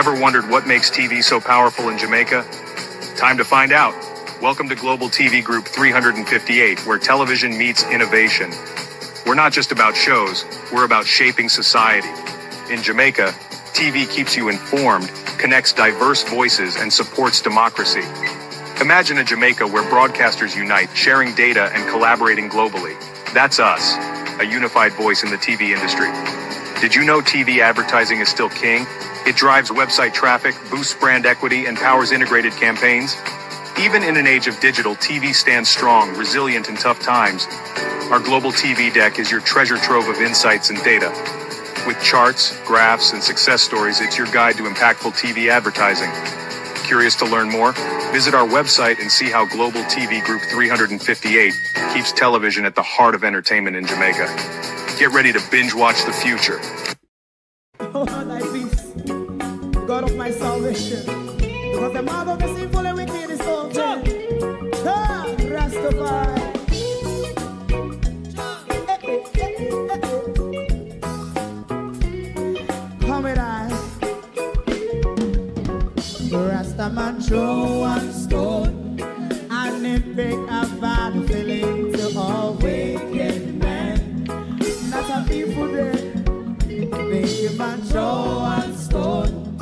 Ever wondered what makes TV so powerful in Jamaica? Time to find out. Welcome to Global TV Group 358, where television meets innovation. We're not just about shows, we're about shaping society. In Jamaica, TV keeps you informed, connects diverse voices, and supports democracy. Imagine a Jamaica where broadcasters unite, sharing data and collaborating globally. That's us, a unified voice in the TV industry. Did you know TV advertising is still king? It drives website traffic, boosts brand equity, and powers integrated campaigns. Even in an age of digital, TV stands strong, resilient in tough times. Our global TV deck is your treasure trove of insights and data. With charts, graphs, and success stories, it's your guide to impactful TV advertising. Curious to learn more? Visit our website and see how Global TV Group 358 keeps television at the heart of entertainment in Jamaica. Get ready to binge watch the future. Oh, thy peace, God of my salvation, because the mouth of the sinful and wicked is open. Rastafari. Come with I. Rastaman throw one stone, and it break a bad feeling to all wicked men. Not a people there. Make a man throw one stone,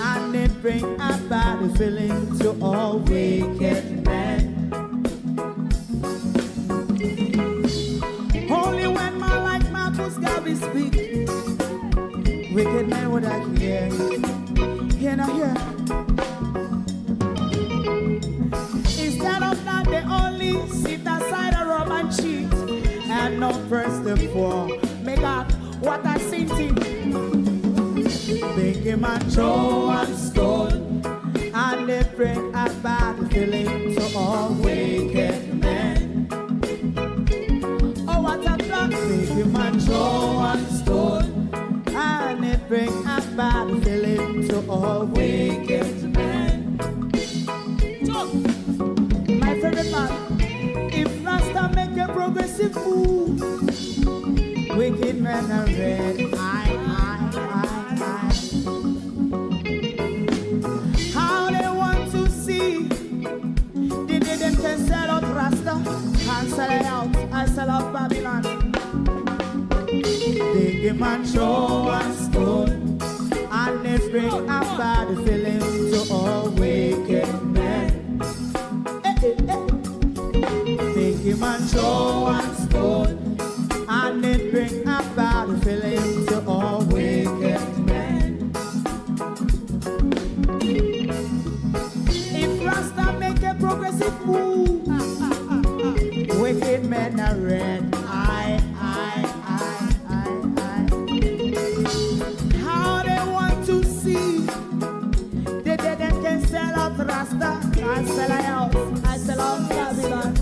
and it bring a bad feeling to all wicked men. Only when man like Marcus Garvey speak, wicked men would I hear. Hear not hear. Instead of that, they only sit aside and rob and cheat, and not first the poor. Make up what I seen to. Make a man throw one stone, and they bring a bad feeling to all wicked men. Oh, what a plan! Make a man throw one stone, and it bring a bad feeling to all wicked men. My favorite man, if Rasta make a progressive move, wicked men are red. How they want to see they didn't can sell out Rasta and sell it out and sell out Babylon. Big man throw one stone, and they bring a bad feeling to all wicked men. Big man throw one stone, and it bring a bad feeling to all wicked men. If Rasta make a progressive move, wicked men are red. How they want to see they didn't can sell out Rasta and sell out and sell out Babylon.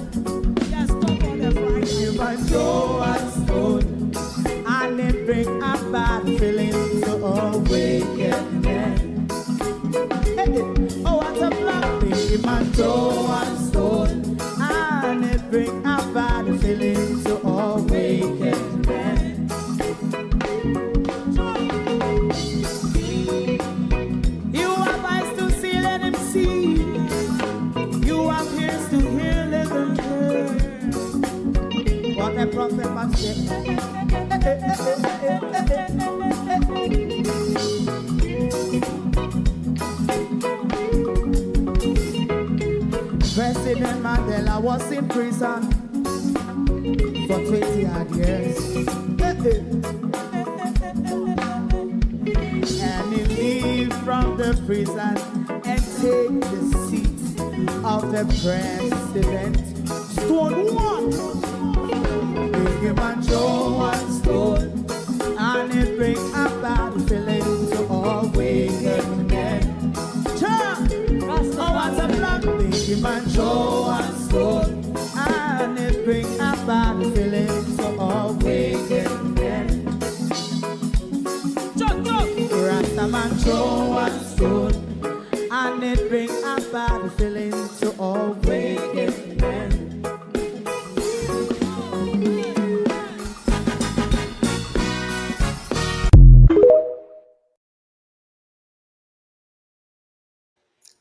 Just talk on the Friday. You might throw a stone, and it bring a bad feeling to all wicked men. Oh, what a black thing, man, throw one stone, and it bring a bad feeling to all wicked men. You have eyes to see, let him see. You have ears to hear, let them hear. What a prophet must say. President Mandela was in prison for 20 odd years. And he leave from the prison and take the seat of the president. Stone one. Big man throw one stone, and it bring a bad feeling to all wicked men. Oh, what a black big man throw one stone, and it bring a bad feeling to all wicked men. Rasta man throw one stone, and it bring a bad feeling to all wicked men.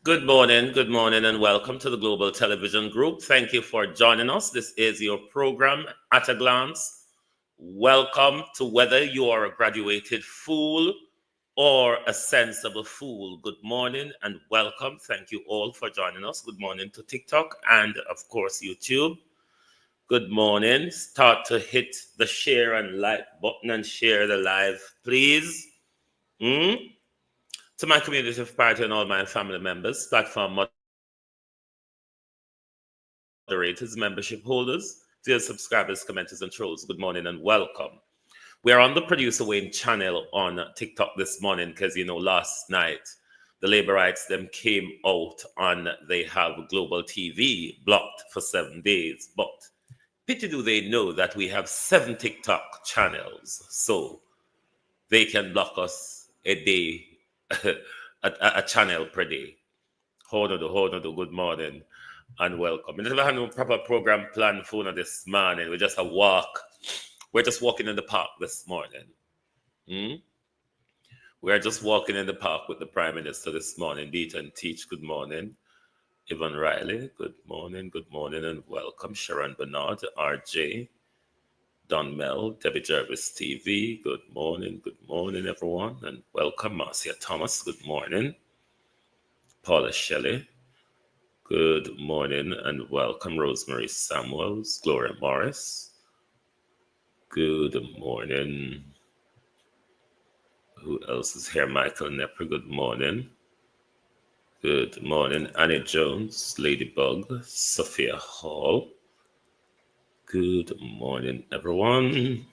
Good morning, and welcome to the Global Television Group. Thank you for joining us. This is your program, At a Glance. Welcome to whether you are a graduated fool or a sensible fool. Good morning and welcome. Thank you all for joining us. Good morning to TikTok and, of course, YouTube. Good morning. Start to hit the share and like button and share the live, please. To my community of party and all my family members, platform moderators, membership holders, dear subscribers, commenters, and trolls, good morning and welcome. We are on the Producer Wayne channel on TikTok this morning because, last night the labor rights them came out on they have global TV blocked for 7 days. But pity do they know that we have 7 TikTok channels, so they can block us a day, a channel per day. Hold on, good morning and welcome. We never had no proper program plan for this morning. We just a walk. We're just walking in the park this morning. We're just walking in the park with the Prime Minister this morning. Beat and Teach, good morning. Yvonne Riley, good morning, and welcome. Sharon Bernard, RJ, Don Mel, Debbie Jervis TV, good morning, everyone, and welcome. Marcia Thomas, good morning. Paula Shelley, good morning and welcome. Rosemary Samuels, Gloria Morris, good morning. Who else is here? Michael Nepper, good morning. Good morning. Annie Jones, Ladybug, Sophia Hall. Good morning, everyone.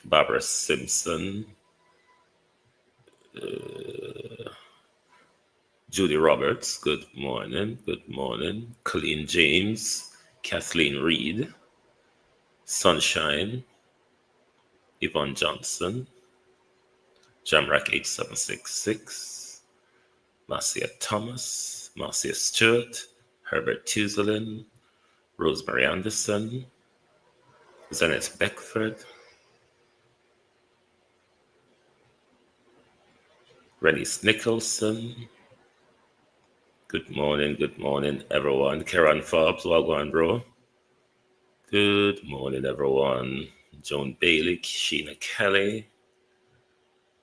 Barbara Simpson, Judy Roberts, good morning. Colleen James, Kathleen Reed, Sunshine, Yvonne Johnson, Jamrack 8766, Marcia Thomas, Marcia Stewart, Herbert Tuzelin, Rosemary Anderson, Zenith Beckford, Rennies Nicholson. Good morning, everyone. Karen Forbes, Wagwan, bro. Good morning, everyone. Joan Bailey, Sheena Kelly.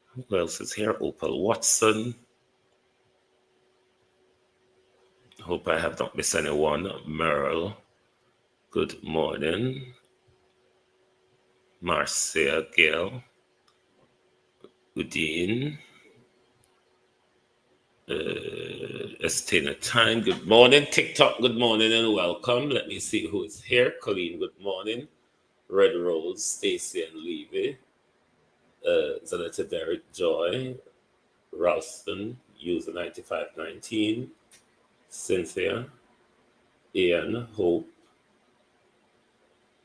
Who else is here? Opal Watson. Hope I have not missed anyone. Merle. Good morning. Marcia Gale. Udine. Estina Time, good morning. TikTok, good morning and welcome. Let me see who is here. Colleen, good morning. Red Rose, Stacy and Levy. Zanetta Derek Joy. Ralston, user 9519. Cynthia. Ian, Hope.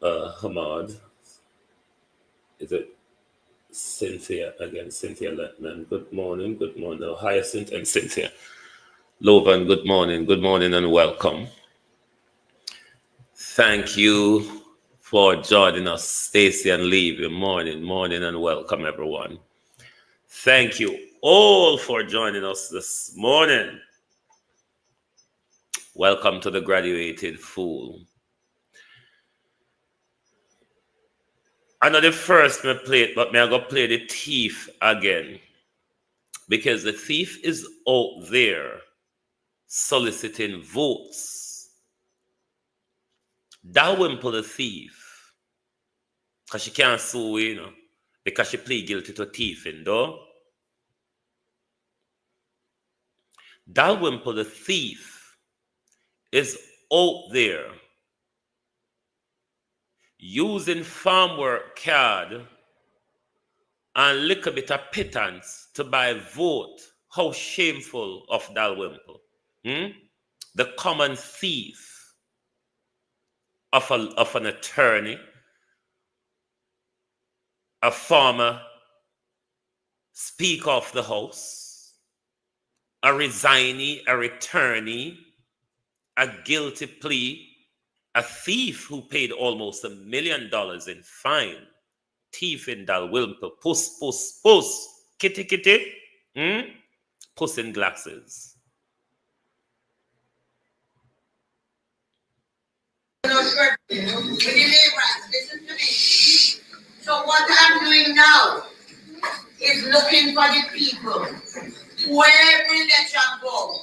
Hamad. Is it Cynthia again? Cynthia Letman, good morning. Oh, Hyacinth and Cynthia. Lovan, good morning and welcome. Thank you for joining us, Stacy and Levy. Morning and welcome, everyone. Thank you all for joining us this morning. Welcome to the Graduated Fool. I know the first me play it, but me I go play the thief again. Because the thief is out there soliciting votes. Dalrymple the thief, because she can't sue, because she plead guilty to thieving, though. Dalrymple the thief is out there using farm work card and little bit of pittance to buy vote. How shameful of Dalrymple. The common thief of an attorney, a former Speaker of the House, a resignee, a returnee, a guilty plea, a thief who paid almost $1 million in fine. Thief in Dalrymple, puss, kitty, puss in glasses. With the laborers, listen to me. So what I'm doing now is looking for the people who every election go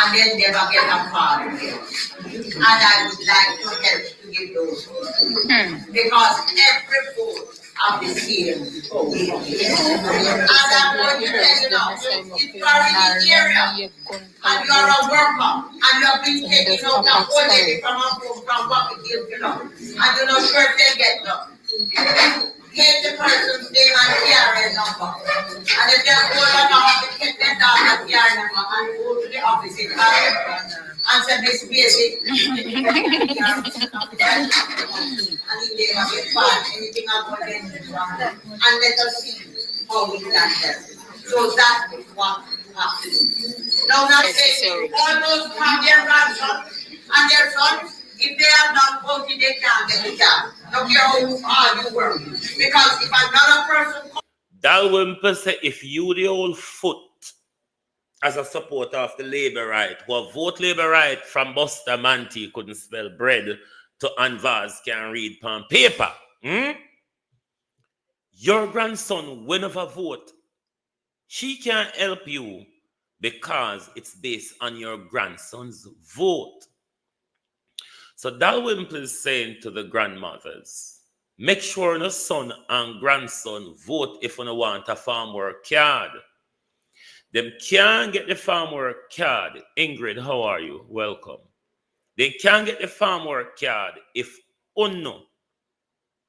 and then never get a part. And I would like to help to give those votes. Because every vote of the same vote. And I'm going to tell you now, if you are in the area and you are a worker and you have been taking out a whole lady from a home from what it is, and you're not sure if they get nothing. Get the person's name and KRN number. And if they're old enough to get their dog and KRN number and go to the office in and say this basic and if they have get bad, anything about them and let us see how we can help. So that is what you have to do. Now say all those have their grandsons and their sons. If they have not voted, they can't get the job. No care how hard you work. Because if another person... Dalwymple say if you the old foot as a supporter of the Labour right, who vote Labour right from Buster Manty couldn't spell bread to Anvaz can read pen paper. Your grandson will never vote. She can't help you because it's based on your grandson's vote. So Dalwymple is saying to the grandmothers, make sure your son and grandson vote if you want a farm work card. Them can't get the farm work card. Ingrid, how are you? Welcome. They can't get the farm work card if Uno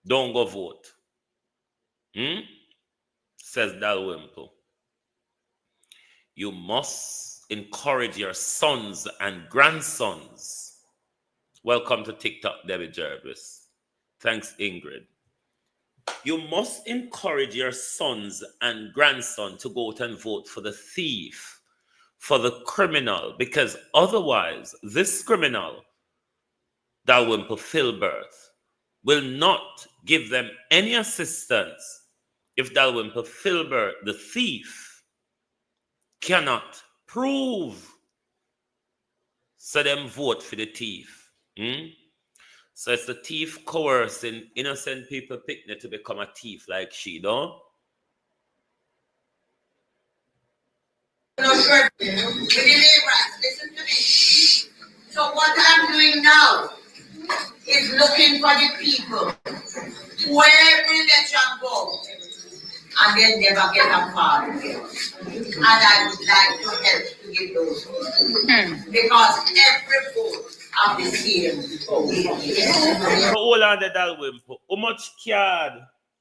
don't go vote. Says Dalwymple. You must encourage your sons and grandsons. Welcome to TikTok, Debbie Jervis. Thanks, Ingrid. You must encourage your sons and grandsons to go out and vote for the thief, for the criminal, because otherwise, this criminal, Dalwymple Filbert, will not give them any assistance if Dalwymple Filbert, the thief, cannot prove. So them vote for the thief. So it's the thief coercing innocent people picnic to become a thief like she, don't? No, sure. With the laborers, listen to me. So what I'm doing now is looking for the people who every election go and then never get a part. And I would like to help to give those votes. Because every vote of the same vote. So hold on the Dalwymple. How much card,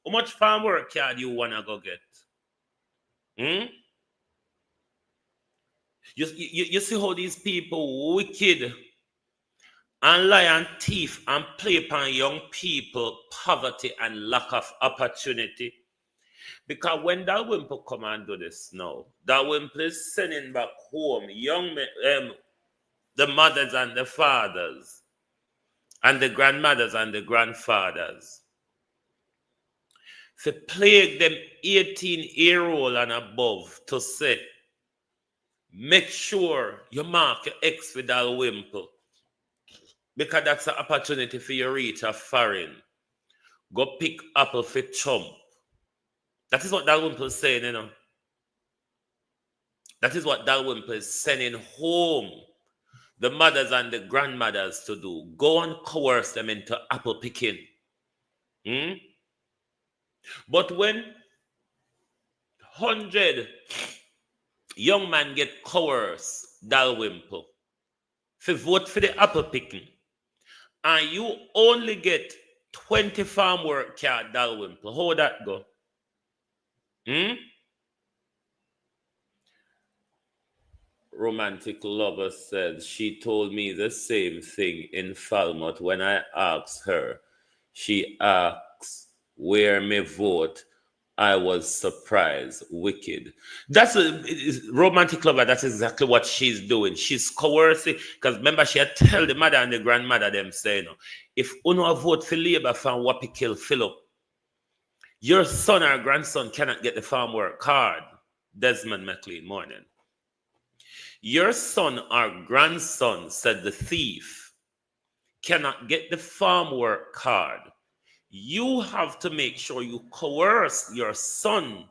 how much farm work card you wanna go get? You see how these people wicked and lie and thief and play upon young people poverty and lack of opportunity. Because when Dalwymple come and do this now, Dalwymple is sending back home young men, the mothers and the fathers, and the grandmothers and the grandfathers, to plague them 18-year-old and above to say, make sure you mark your X with Dalwymple, because that's an opportunity for you to reach a foreign. Go pick apple for chump. That is what Dalwymple is saying, you know. That is what Dalwymple is sending home the mothers and the grandmothers to do. Go and coerce them into apple picking. But when 100 young men get coerced, Dalwymple, to vote for the apple picking, and you only get 20 farm work card, Dalwymple, how would that go? Romantic lover said she told me the same thing in Falmouth when I asked her. She asked where me vote. I was surprised. Wicked. That's a romantic lover. That's exactly what she's doing. She's coercing. Because remember, she had tell the mother and the grandmother them saying, if uno vote for Labour from Wappy kill Philip, your son or grandson cannot get the farm work card. Desmond McLean, morning. Your son or grandson, said the thief, cannot get the farm work card, you have to make sure you coerce your son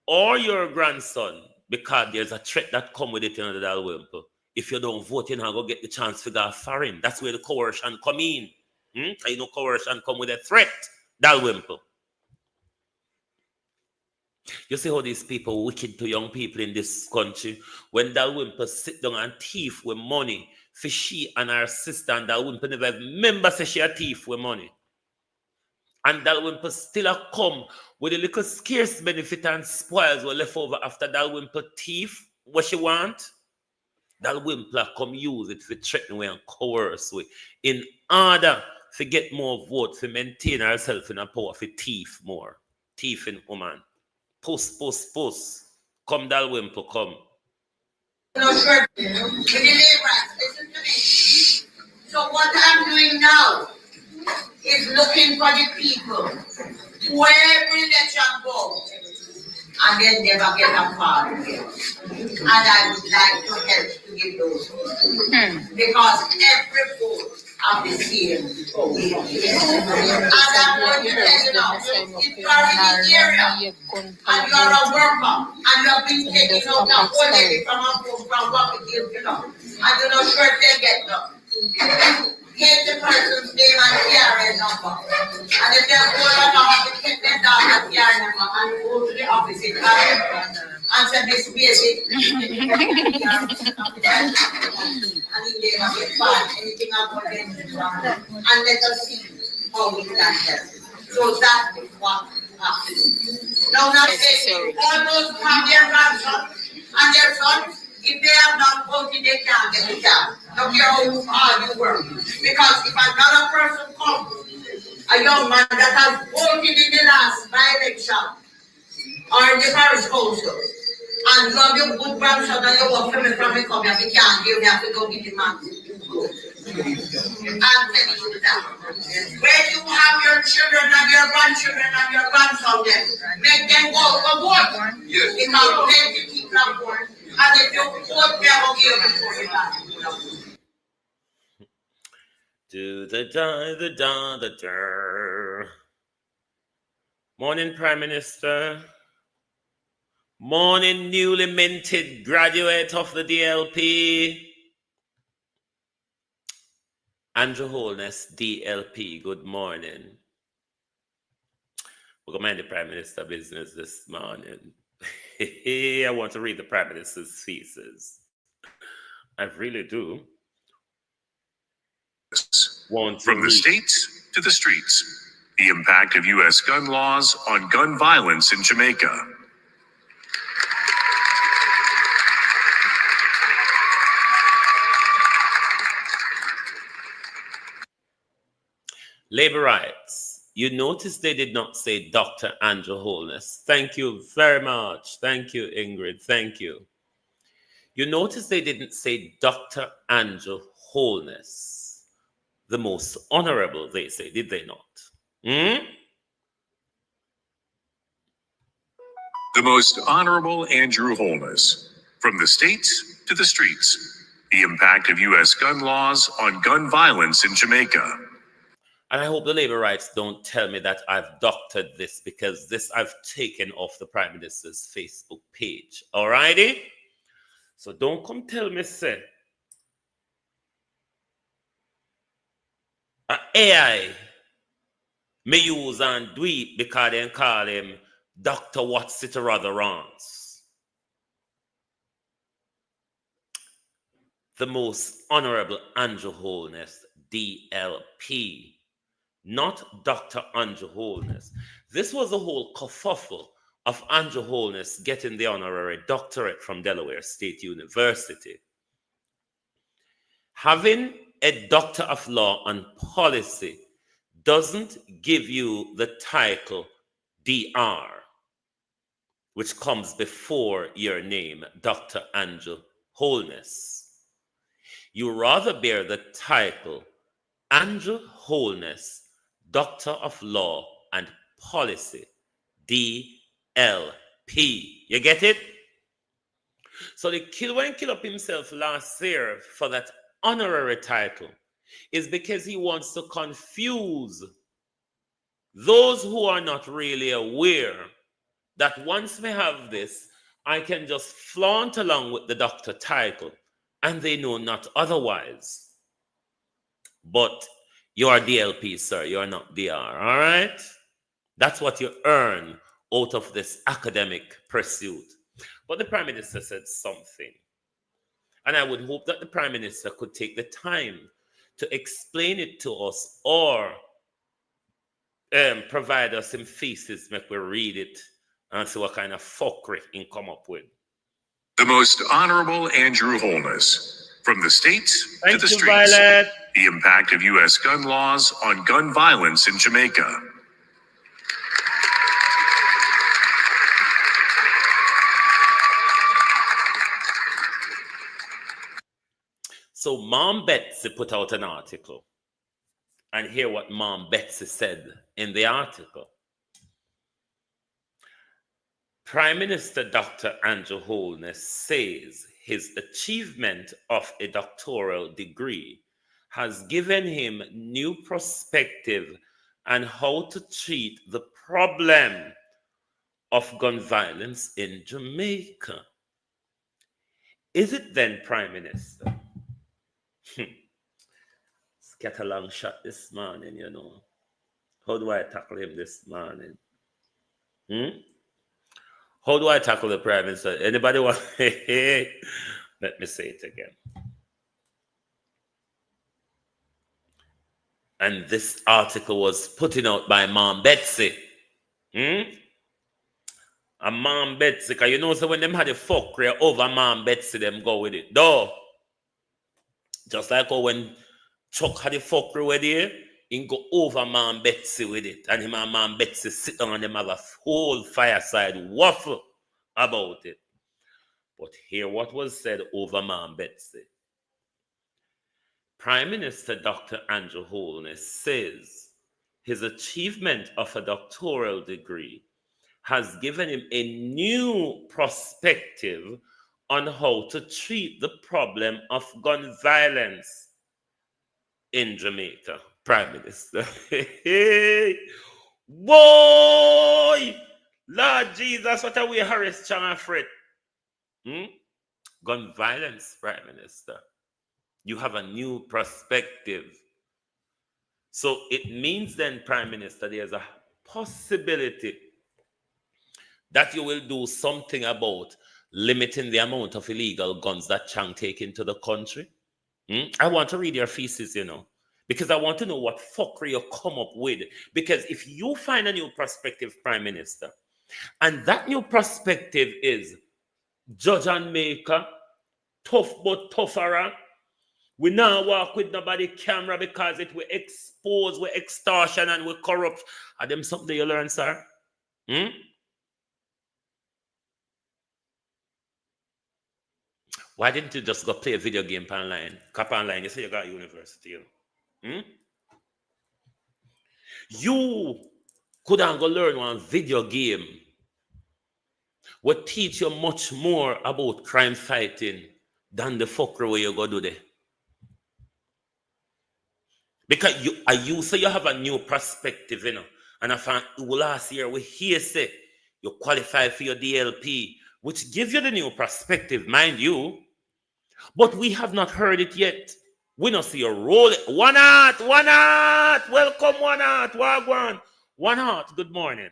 or your grandson, because there's a threat that come with it in the Dalwimple. If you don't vote, you're not going to get the chance to go foreign. That's where the coercion come in. You know, coercion come with a threat, Dalwimple. You see how these people wicked to young people in this country. When Dalwimple sit down and thief with money for she and her sister, and Dalwimple never remember say she a thief with money. And Dalwimple still a come with a little scarce benefit and spoils were left over after Dalwimple thief what she want. Dalwimple come use it for threaten way and coerce way in order to get more votes, to maintain herself in a power for thief more. Thiefing woman. Puss. Come, Dalwimple, come. No, sure. With the laborers, listen to me. So what I'm doing now is looking for the people who every election go and then never get a part of it. And I would like to help to give those because every vote of the same. And I'm going to tell you now, if you are in the area and you are a worker and you have been taking out a whole lady from a home from what we give, and you're not sure if they get them. Take the person's name and KRN number. And if they're old enough to take their dog and KRN number and go to the office in and say this basic and he never get bad, anything about them. And let us see how we can help. So that is what happens. Now say all those who have their grandsons and their sons, if they have not voted, they can't get the job. No care how hard you work. Because if another person comes, a young man that has voted in the last by-election or in the parish council, and you have your good grandson and you work for me from the company, you can't give, you have to go get the man. I'm telling you that. When you have your children and your grandchildren and your grandson, make them go for vote. Yes. Because plenty people are born. And if you vote, they will give before you die. Do the da. Morning, Prime Minister. Morning, newly minted graduate of the DLP. Andrew Holness, DLP, good morning. We're going to mind the Prime Minister business this morning. I want to read the Prime Minister's thesis. I really do. From the states to the streets, the impact of U.S. gun laws on gun violence in Jamaica. Labor rights. You notice they did not say Dr. Andrew Holness. Thank you very much. Thank you, Ingrid. Thank you. You notice they didn't say Dr. Andrew Holness. The most honorable, they say, did they not? The most honorable Andrew Holness. From the states to the streets, the impact of U.S. gun laws on gun violence in Jamaica. And I hope the labor rights don't tell me that I've doctored this, because this I've taken off the Prime Minister's Facebook page. Alrighty? So don't come tell me, say, AI may use and do it because they call him Dr. What's It or Other Wrongs. The most honorable Andrew Holness, DLP. Not Dr. Andrew Holness. This was a whole kerfuffle of Andrew Holness getting the honorary doctorate from Delaware State University. Having a Doctor of Law and Policy doesn't give you the title DR, which comes before your name, Dr. Andrew Holness. You rather bear the title Andrew Holness, Doctor of Law and Policy, DLP. You get it? So the kill up himself last year for that honorary title. is because he wants to confuse those who are not really aware that once we have this, I can just flaunt along with the doctor title, and they know not otherwise. But you are DLP, sir. You are not DR, all right? That's what you earn out of this academic pursuit. But the Prime Minister said something. And I would hope that the Prime Minister could take the time to explain it to us or provide us some thesis, make we read it and see what kind of fuckery he can come up with. The Most Honorable Andrew Holness. From the states to the streets. Violet. The impact of U.S. gun laws on gun violence in Jamaica. So Mom Betsy put out an article. And hear what Mom Betsy said in the article. Prime Minister Dr. Andrew Holness says his achievement of a doctoral degree has given him new perspective on how to treat the problem of gun violence in Jamaica. Is it then, Prime Minister? Get a long shot this morning, you know. How do I tackle him this morning? How do I tackle the Prime Minister? Anybody want? Let me say it again. And this article was put out by Mom Betsy. And Mom Betsy, because you know, so when them had the fuckery over Mom Betsy, them go with it. Though, just like how when Chuck had the fuckery with it, he go over Mom Betsy with it. And him and Mom Betsy sit down and them have a whole fireside waffle about it. But hear what was said over Mom Betsy. Prime Minister Dr. Andrew Holness says his achievement of a doctoral degree has given him a new perspective on how to treat the problem of gun violence in Jamaica. Prime Minister. Boy! Lord Jesus, what are we, Harris Chang and Fred? Gun violence, Prime Minister. You have a new perspective. So it means then, Prime Minister, there's a possibility that you will do something about limiting the amount of illegal guns that Chang take into the country. I want to read your thesis, you know, because I want to know what fuckery you come up with. Because if you find a new perspective, Prime Minister, and that new perspective is judge and maker, tough but tougher, we now walk with nobody camera because it will expose, we extortion and we corrupt. Are them something you learn, sir? Why didn't you just go play a video game online? Cap online, you say you got university, you know. You could go learn one video game would teach you much more about crime fighting than the fuckery where you go do there. Because you say you have a new perspective, you know. And I found last year we hear say you qualify for your DLP, which gives you the new perspective, mind you. But we have not heard it yet. We don't see a roll. One heart. Welcome, one heart. Wagwan. One heart, good morning.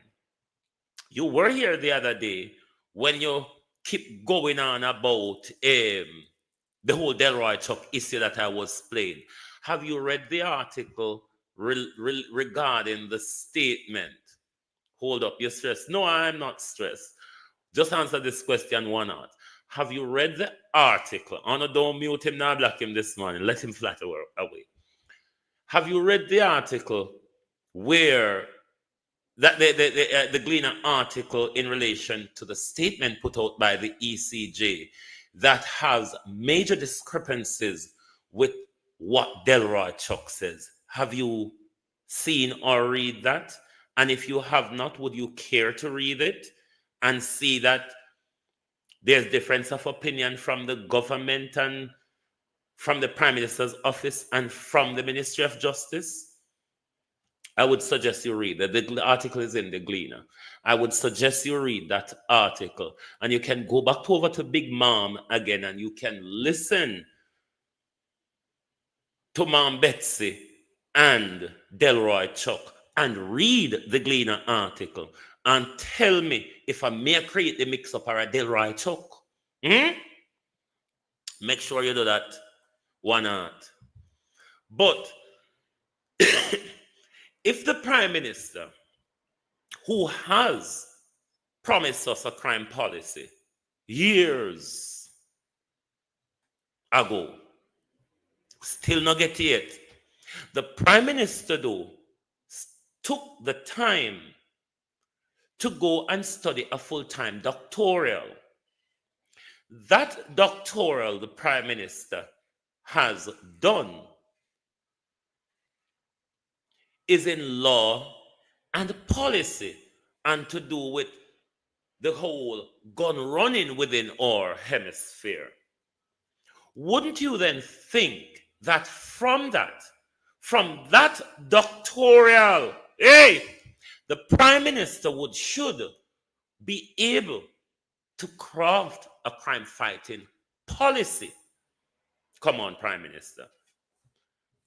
You were here the other day when you keep going on about the whole Delroy Chuck issue that I was playing. Have you read the article regarding the statement? Hold up, you're stressed. No, I'm not stressed. Just answer this question, one heart. Have you read the article? Oh, no, don't mute him, now block him this morning. Let him flatter away. Have you read the article where that the Gleaner article in relation to the statement put out by the ECJ that has major discrepancies with what Delroy Chuck says? Have you seen or read that? And if you have not, would you care to read it and see that there's difference of opinion from the government and from the Prime Minister's office and from the Ministry of Justice, I would suggest you read that. The article is in the Gleaner. I would suggest you read that article, and you can go back over to Big Mom again, and you can listen to Mom Betsy and Delroy Chuck and read the Gleaner article and tell me if I may create the mix-up or a Delroy Chuck. Make sure you do that. Why not? But if the Prime Minister, who has promised us a crime policy years ago, still not get it, the Prime Minister, though, took the time to go and study a full-time doctoral. That doctoral the Prime Minister has done is in law and policy, and to do with the whole gun running within our hemisphere. Wouldn't you then think that from that doctoral, the Prime Minister should be able to craft a crime fighting policy? Come on, Prime Minister.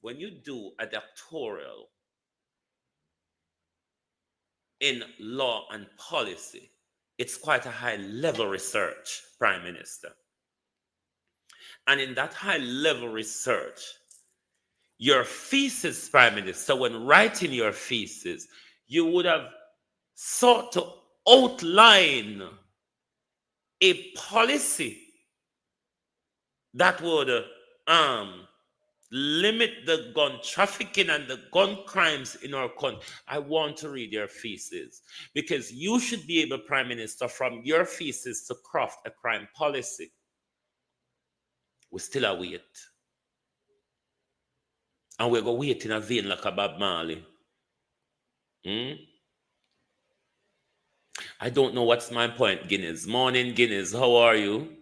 When you do a doctoral in law and policy, it's quite a high level research, Prime Minister. And in that high level research, your thesis, Prime Minister, when writing your thesis, you would have sought to outline a policy that would limit the gun trafficking and the gun crimes in our country. I want to read your thesis, because you should be able, Prime Minister, from your thesis to craft a crime policy. We still await. And we're going to wait in a vein like a Bob Marley. I don't know what's my point, Guinness. Morning, Guinness. How are you?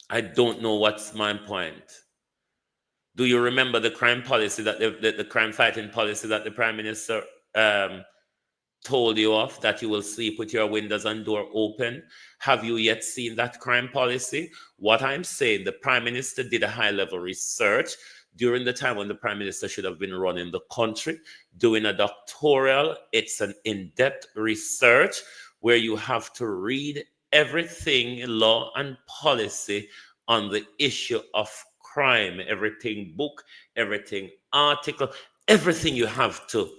I don't know what's my point. Do you remember the crime policy that the crime fighting policy that the Prime Minister told you of, that you will sleep with your windows and door open? Have you yet seen that crime policy? What I'm saying, the Prime Minister did a high-level research during the time when the Prime Minister should have been running the country, doing a doctoral. It's an in-depth research where you have to read everything law and policy on the issue of crime, everything book, everything article, everything you have to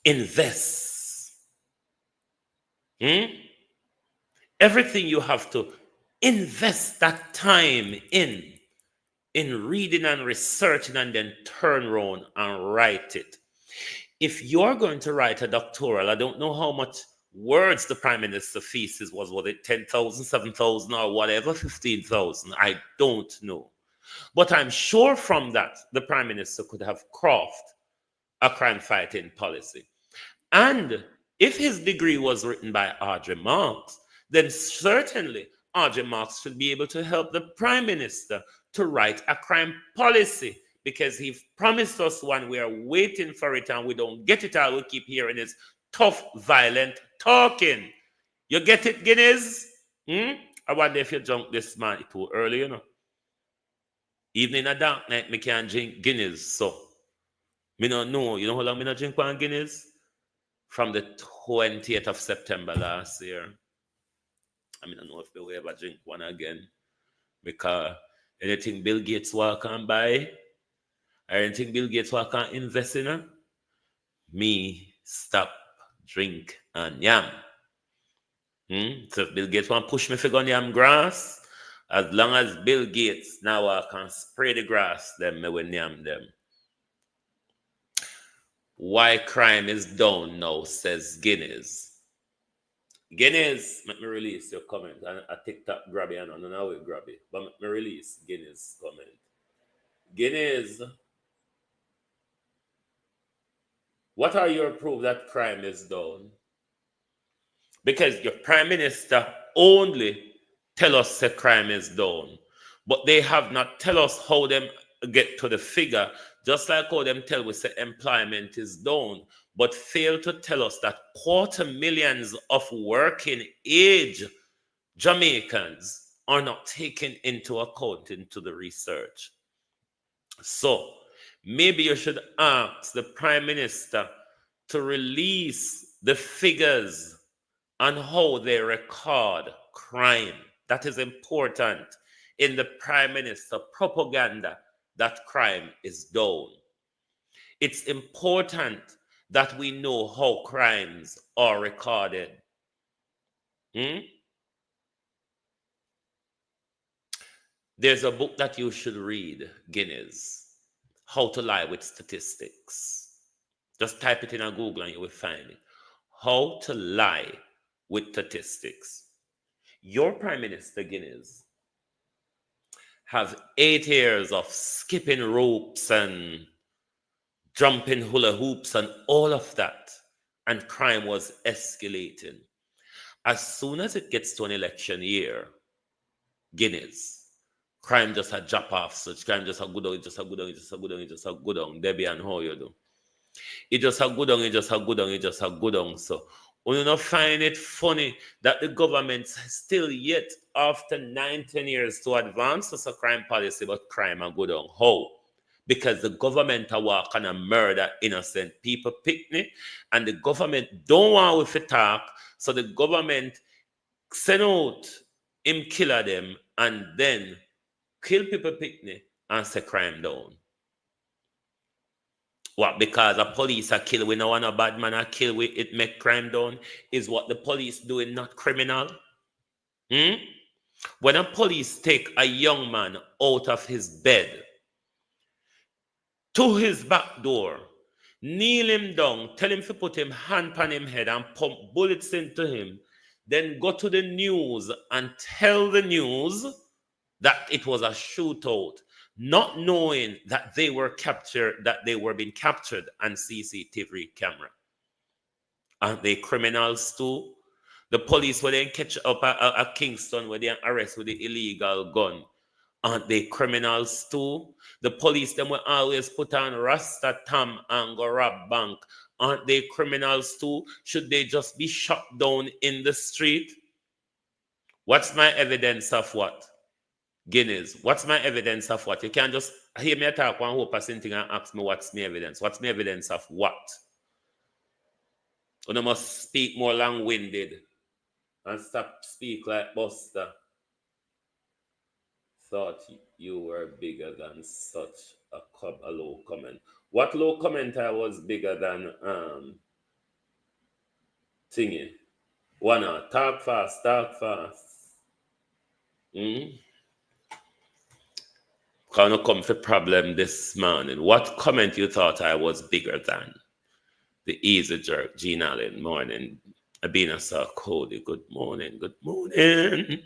invest. Everything you have to invest that time in reading and researching, and then turn around and write it. If you're going to write a doctoral, I don't know how much words the Prime Minister thesis was it 10,000, 7,000, or whatever, 15,000? I don't know. But I'm sure from that, the Prime Minister could have crafted a crime fighting policy. And if his degree was written by Audrey Marks, then certainly Audrey Marks should be able to help the Prime Minister to write a crime policy, because he promised us one. We are waiting for it and we don't get it. All we keep hearing is tough, violent talking. You get it, Guinness? I wonder if you drunk this man too early, you know. Even in a dark night, me can't drink Guinness, so me don't know. You know how long me not drink one Guinness? From the 20th of September last year. I don't know if we will ever drink one again, because anything Bill Gates walk on buy, or anything Bill Gates walk on invest in, me stop, drink, and yam. So if Bill Gates want to push me for gun yam grass, as long as Bill Gates now walk and spray the grass, then me will yam them. Why crime is down now, says Guinness. Guinness, let me release your comment. I TikTok grab it and I will grab it. But let me release Guinness' comment. Guinness, what are your proof that crime is down? Because your Prime Minister only tell us that crime is down. but they have not tell us how them get to the figure, just like how them tell us that employment is down, but fail to tell us that 250,000 of working age Jamaicans are not taken into account into the research. So maybe you should ask the Prime Minister to release the figures on how they record crime. That is important in the Prime Minister propaganda that crime is down. It's important that we know how crimes are recorded. There's a book that you should read, Guinness, How to Lie with Statistics. Just type it in on Google and you will find it. How to Lie with Statistics. Your Prime Minister, Guinness, has 8 years of skipping ropes and jumping hula hoops and all of that, and crime was escalating. As soon as it gets to an election year, Guinness, crime just a drop off. Such crime just a good on, it just a good on, it just a good on, it just a good on. Debbie, and how you do? It just a good on, it just a good on, it just a good on. So we don't find it funny that the government still yet after 9-10 years to advance us a crime policy, but crime a good on. How? Because the government are walk and a murder innocent people picnic, and the government don't want with it talk, so the government send out him killer them and then kill people picnic and say crime down. What? Because a police a kill, we know one a bad man a kill, we it make crime down. Is what the police doing not criminal? When a police take a young man out of his bed to his back door, kneel him down, tell him to put him hand on him head and pump bullets into him, then go to the news and tell the news that it was a shootout, not knowing that they were captured, that they were being captured on CCTV camera. Aren't they criminals too? The police were then catch up at Kingston where they arrest with the illegal gun. Aren't they criminals too? The police them will always put on Rasta Tam and go rob bank. Aren't they criminals too? Should they just be shot down in the street? What's my evidence of what? Guinness, what's my evidence of what? You can't just hear me talk one whole person thing and ask me what's my evidence. What's my evidence of what? You must speak more long-winded and stop speak like Buster. Thought you were bigger than such a low comment. What low comment I was bigger than thingy? Wanna talk fast, talk fast. Gonna come for problem this morning. What comment you thought I was bigger than? The easy jerk, Gene Allen, morning. Abina saw Cody, good morning, good morning.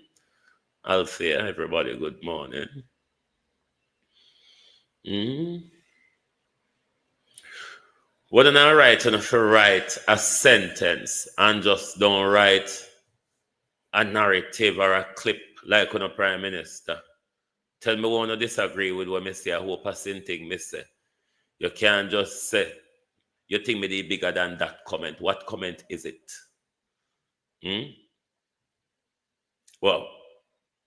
Althea, everybody, good morning. Wouldn't I write enough to write a sentence and just don't write a narrative or a clip like on a prime minister? Tell me one to disagree with what I say. I hope I same thing I say. You can't just say, you think me the bigger than that comment. What comment is it? Well,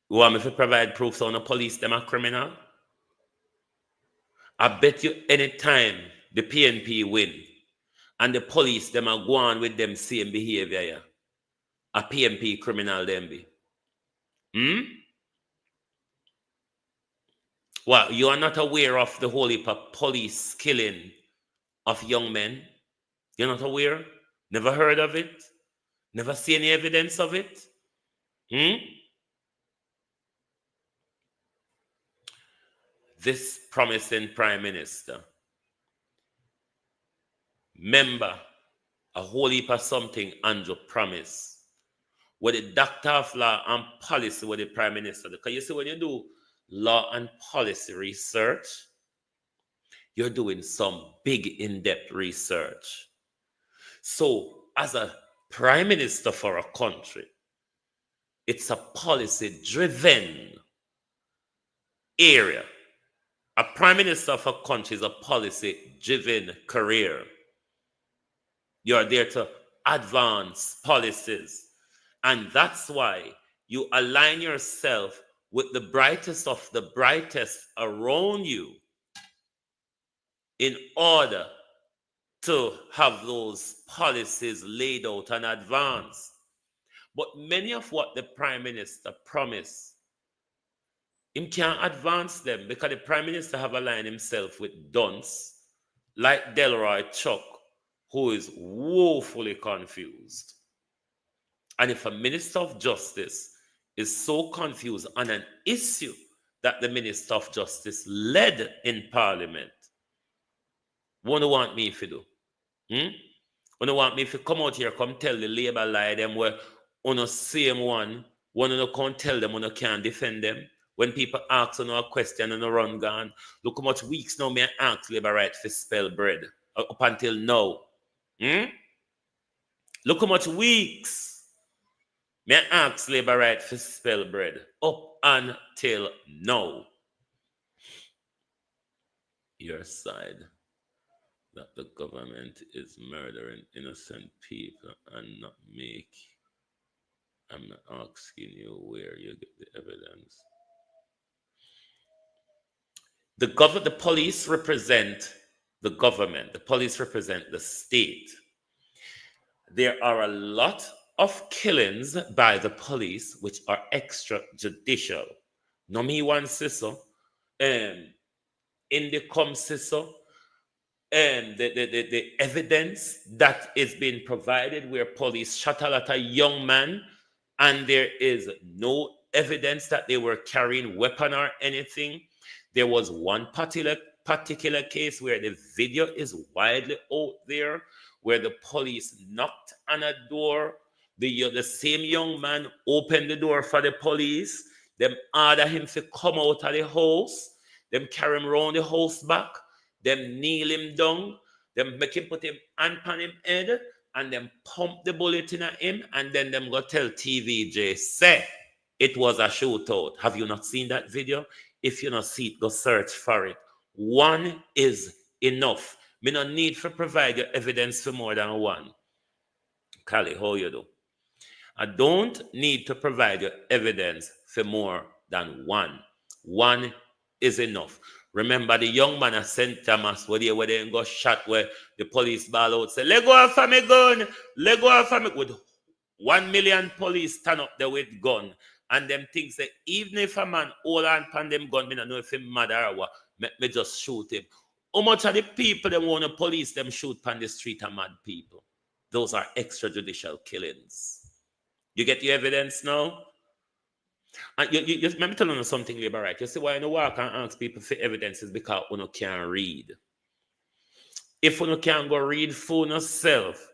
you want me to provide proof so the police them are criminal? I bet you anytime the PNP win and the police them are go on with them same behavior, yeah, a PNP criminal them be. Well, you are not aware of the whole heap of police killing of young men? You're not aware? Never heard of it? Never see any evidence of it? This promising prime minister, member, a whole heap of something Andrew promise, with the doctor of law and policy with the prime minister. Because you see, when you do law and policy research, you're doing some big in-depth research. So as a prime minister for a country, it's a policy-driven area. A prime minister of a country is a policy-driven career. You're there to advance policies. And that's why you align yourself with the brightest of the brightest around you in order to have those policies laid out and advanced. But many of what the prime minister promised, him can't advance them because the prime minister have aligned himself with dunce like Delroy Chuck, who is woefully confused. And if a minister of justice is so confused on an issue that the minister of justice led in parliament, what do you want me to do? What do you want me to come out here, come tell the Labour lie them where on the same one you can't tell them, you can't defend them? When people ask you a question and you run gone, look how much weeks now me ask Labour right to spell bread up until now. Look how much weeks me ask Labour right to spell bread up until now. Your side that the government is murdering innocent people and not make. I'm not asking you where you get the evidence. The police represent the government. The police represent the state. There are a lot of killings by the police which are extrajudicial. No me one sister. In the come sister. The evidence that is being provided where police shot a lot of young men and there is no evidence that they were carrying weapon or anything. There was one particular case where the video is widely out there where the police knocked on a door. The same young man opened the door for the police. Them order him to come out of the house. Them carry him around the house back. Them kneel him down. Them make him put him hand on him head. And them pump the bullet in him. And then them go tell TVJ, say, it was a shootout. Have you not seen that video? If you not see it, go search for it. One is enough. Me no need to provide you evidence for more than one. Callie, how you do? I don't need to provide you evidence for more than one. One is enough. Remember the young man at St. Thomas where they got shot where the police ball out say, let go off of me gun, let go off of me. With 1 million police stand up there with gun. And them things say, even if a man hold on pan them gun, me not know if him mad or what, me just shoot him. How much of the people them want to police them shoot pan the street are mad people? Those are extrajudicial killings. You get your evidence now? And you let me tell you something, Labour, right? You see why I know why I can't ask people for evidence is because you can't read. If you can't go read for yourself,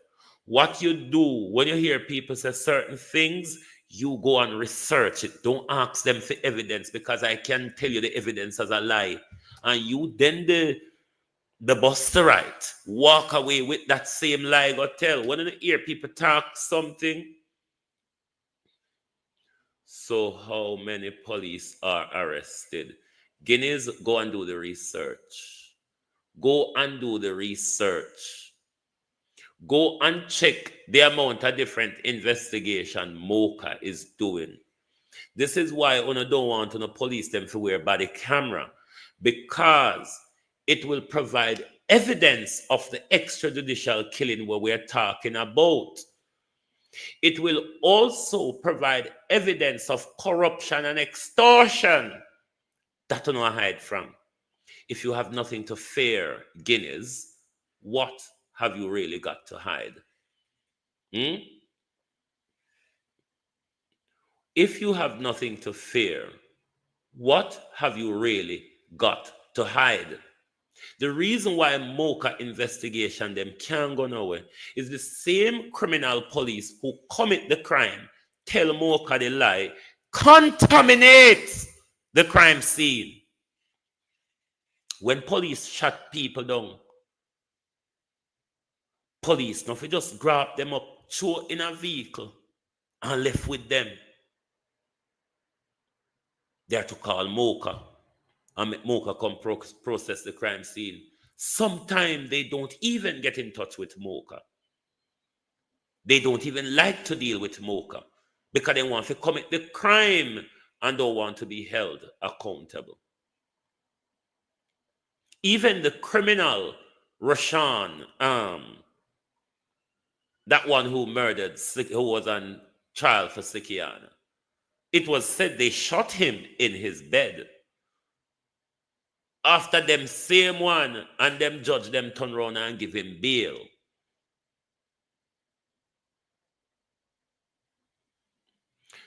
what you do when you hear people say certain things, you go and research it. Don't ask them for evidence because I can tell you the evidence as a lie. And you then the buster right walk away with that same lie go tell. When you hear people talk something, so how many police are arrested? Guineas, go and do the research. Go and do the research. Go and check the amount of different investigation Mocha is doing. This is why I don't want to police them to wear body camera, because it will provide evidence of the extrajudicial killing where we're talking about. It will also provide evidence of corruption and extortion that you don't hide from. If you have nothing to fear, Guineas, what have you really got to hide? If you have nothing to fear, what have you really got to hide? The reason why Mocha investigation them can't go nowhere is the same criminal police who commit the crime tell Mocha the lie, contaminates the crime scene. When police shut people down, police now just grab them up, throw in a vehicle, and left with them. They are to call Mocha. and make Mocha come process the crime scene. Sometimes they don't even get in touch with Mocha. They don't even like to deal with Mocha because they want to commit the crime and don't want to be held accountable. Even the criminal, Rashawn, that one who murdered, who was on trial for Sikiana, it was said they shot him in his bed. After them same one and them judge them turn around and give him bail.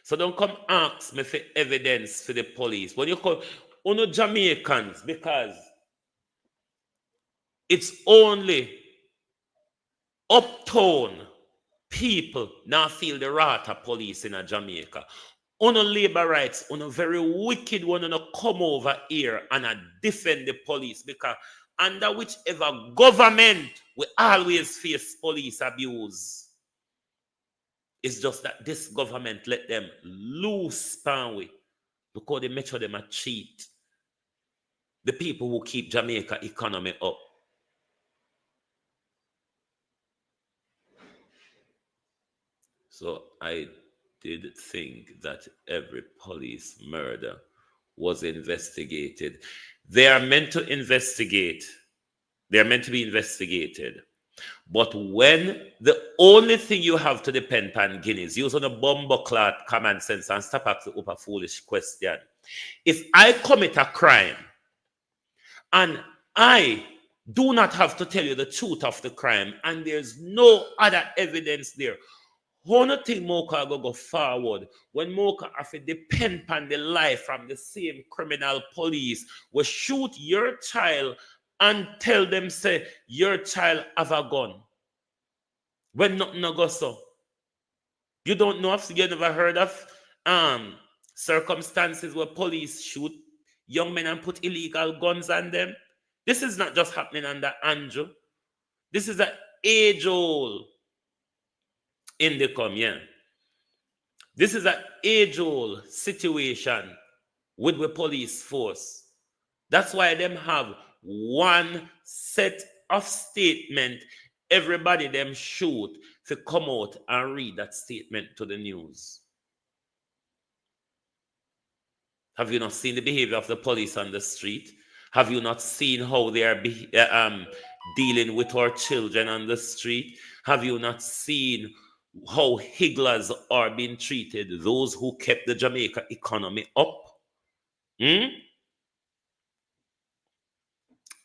So don't come ask me for evidence for the police. When you come, no Jamaicans, because it's only uptown people now feel the wrath of police in a Jamaica. On labor rights, on a very wicked one, on come over here and defend the police, because under whichever government we always face police abuse. It's just that this government let them loose panway because they make sure them a cheat. The people who keep Jamaica economy up. So I did think that every police murder was investigated. They are meant to investigate. They are meant to be investigated. But when the only thing you have to depend on Guineas, use on a bumbleclad common sense and stop asking up a foolish question. If I commit a crime and I do not have to tell you the truth of the crime and there's no other evidence there, how do you think Mocha go forward when Mocha have to depend on the life from the same criminal police will shoot your child and tell them, say, your child have a gun? When nothing no go so. You don't know if you never heard of circumstances where police shoot young men and put illegal guns on them? This is not just happening under Andrew. This is an age-old indicum, yeah. This is an age-old situation with the police force. That's why them have one set of statement. Everybody them shoot to come out and read that statement to the news. Have you not seen the behavior of the police on the street? Have you not seen how they are dealing with our children on the street? Have you not seen how higglers are being treated, those who kept the Jamaica economy up?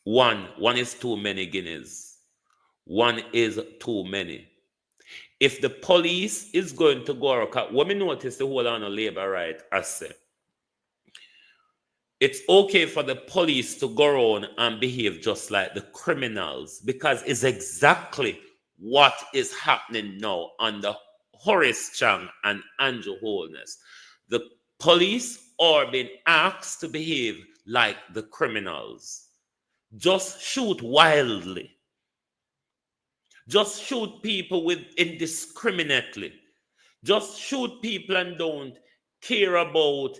One is too many Guineas. One is too many. If the police is going to go around, what me notice the whole on a labor right, I say, it's okay for the police to go around and behave just like the criminals, because it's exactly what is happening now under Horace Chang and Andrew Holness. The police are being asked to behave like the criminals. Just shoot wildly. Just shoot people with indiscriminately. Just shoot people and don't care about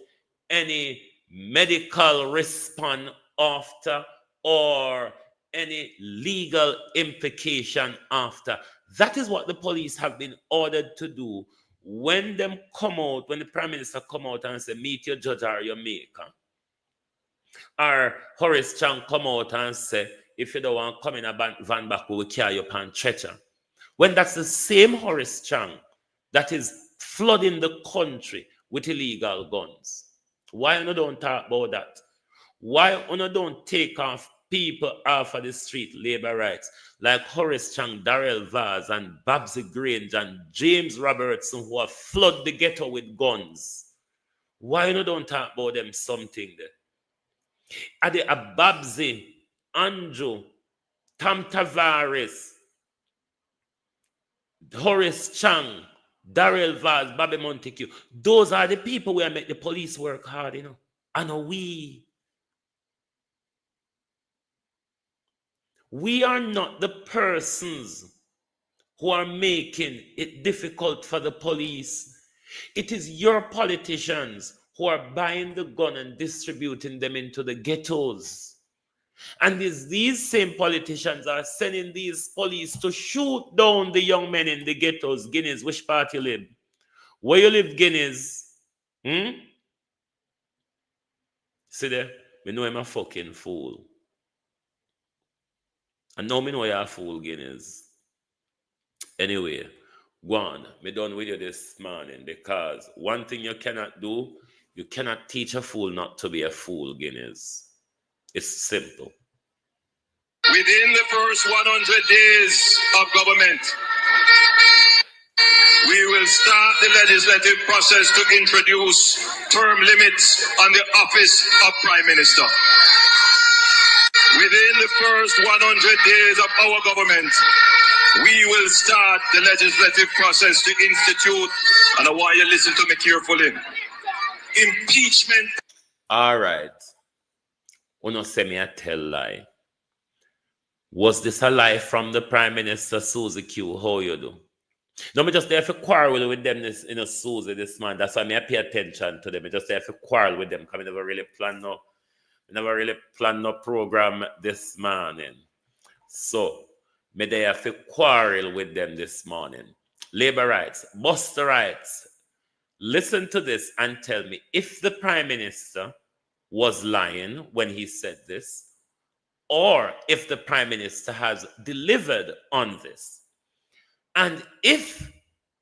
any medical response after or any legal implication after. That is what the police have been ordered to do when them come out, when the Prime Minister come out and say, meet your judge or your maker. Or Horace Chang come out and say, if you don't want to come in a van back, we will carry you upon stretcher. When that's the same Horace Chang that is flooding the country with illegal guns. Why you don't talk about that? Why you don't take off people off of the street, labor rights, like Horace Chang, Darrell Vaz, and Babsy Grange, and James Robertson, who have flooded the ghetto with guns? Why you don't talk about them something there? Are they a Babsy, Andrew, Tom Tavares, Horace Chang, Darrell Vaz, Bobby Montague? Those are the people who make the police work hard, you know. And we are not the persons who are making it difficult for the police. It is your politicians who are buying the gun and distributing them into the ghettos. And these same politicians are sending these police to shoot down the young men in the ghettos. Guineas, which part you live? Where you live, Guineas? See there? Me know I'm a fucking fool. And now me know you're a fool, Guineas. Anyway, go on. Me done with you this morning because one thing you cannot do, you cannot teach a fool not to be a fool, Guineas. It's simple. Within the first 100 days of government, we will start the legislative process to introduce term limits on the office of Prime Minister. Within the first 100 days of our government, we will start the legislative process to institute, and I want you to listen to me carefully, impeachment. All right. Uno say me a tell lie. Was this a lie from the Prime Minister, Susie Q? How you do? No, me just there for quarrel with them this, Susie this man. That's why I pay attention to them. I just there for quarrel with them because I never really plan no program this morning. So, me there for quarrel with them this morning. Labor rights, Buster rights. Listen to this and tell me if the Prime Minister was lying when he said this, or if the Prime Minister has delivered on this. And if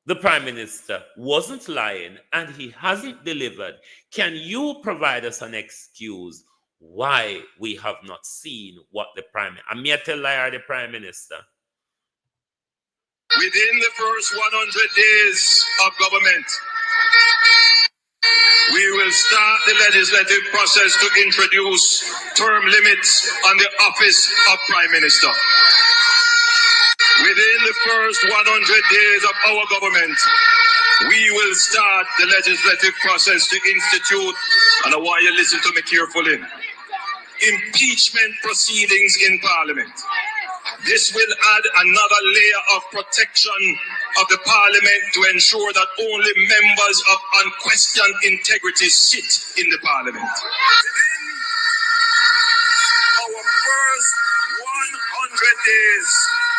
the Prime Minister wasn't lying and he hasn't delivered, can you provide us an excuse why we have not seen what the Prime Minister... I'm here to lie the Prime Minister. Within the first 100 days of government, we will start the legislative process to introduce term limits on the office of Prime Minister. Within the first 100 days of our government, we will start the legislative process to institute, and I want you to listen to me carefully, impeachment proceedings in Parliament. This will add another layer of protection of the Parliament to ensure that only members of unquestioned integrity sit in the Parliament. Within our first 100 days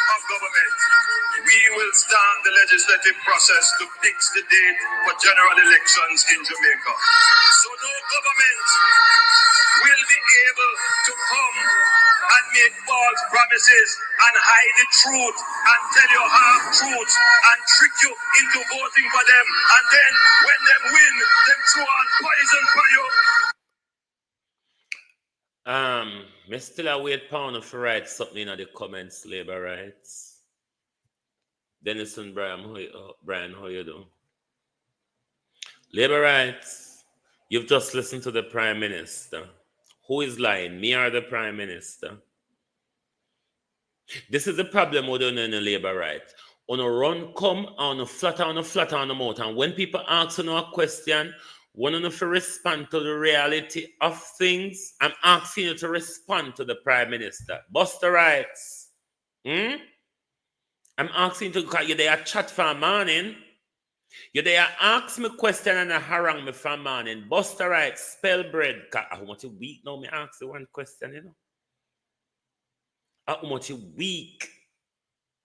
of government, we will start the legislative process to fix the date for general elections in Jamaica. So no government will be able to come and make false promises and hide the truth and tell you half truth and trick you into voting for them, and then when them win, them throw on poison for you. Me still await Pound for write something in the comments, labor rights. Denison Brian, how you do? Labor rights, you've just listened to the Prime Minister. Who is lying, me or the Prime Minister? This is the problem with doing in the labor rights. On a run come, on a flatter on the mouth. And when people ask you a question, one of you to respond to the reality of things. I'm asking you to respond to the Prime Minister. Buster rights. I'm asking you to, because you're there chat for a morning. You're there ask me question and harangue me for a morning. Buster rights, spell bread. I want you weak now, me ask you one question, you know. I want you weak.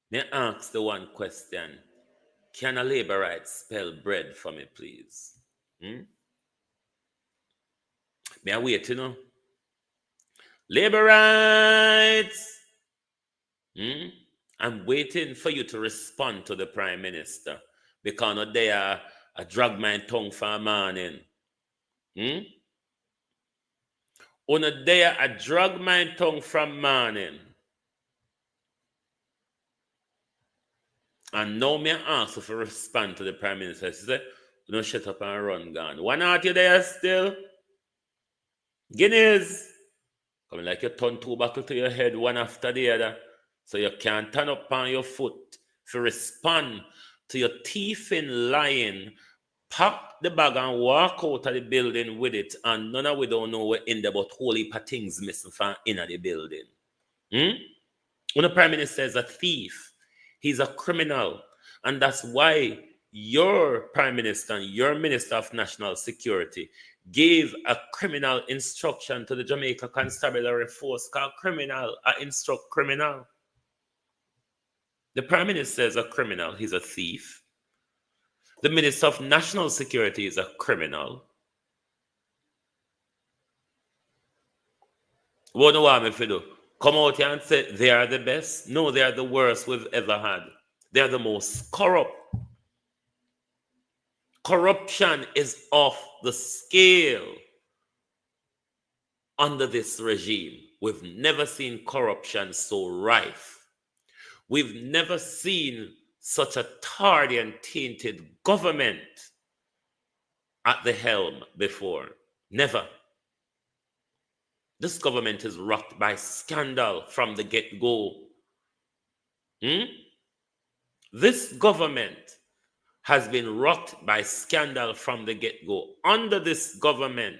Me ask the one question. Can a labor rights spell bread for me, please? May I wait, you know? Labor rights. I'm waiting for you to respond to the Prime Minister. Because not there, I drag my tongue for a morning. On a day, I drag my tongue from morning. And now me ask if you respond to the Prime Minister. She said, don't shut up and run gone. Why not you there still? Guineas. Coming like you turn two buckles to your head, one after the other. So you can't turn up on your foot. If you respond to your thieving lying, pack the bag and walk out of the building with it, and none of we don't know where in there, but whole heap of things missing from in the building. When the Prime Minister is a thief, he's a criminal, and that's why your Prime Minister and your Minister of National Security gave a criminal instruction to the Jamaica Constabulary Force called criminal, instruct criminal. The Prime Minister is a criminal, he's a thief. The Minister of National Security is a criminal. What do I want me to do? Come out here and say they are the best? No, they are the worst we've ever had. They are the most corrupt. Corruption is off the scale under this regime. We've never seen corruption so rife. We've never seen such a tardy and tainted government at the helm before. Never. This government is rocked by scandal from the get-go. This government has been rocked by scandal from the get-go. Under this government,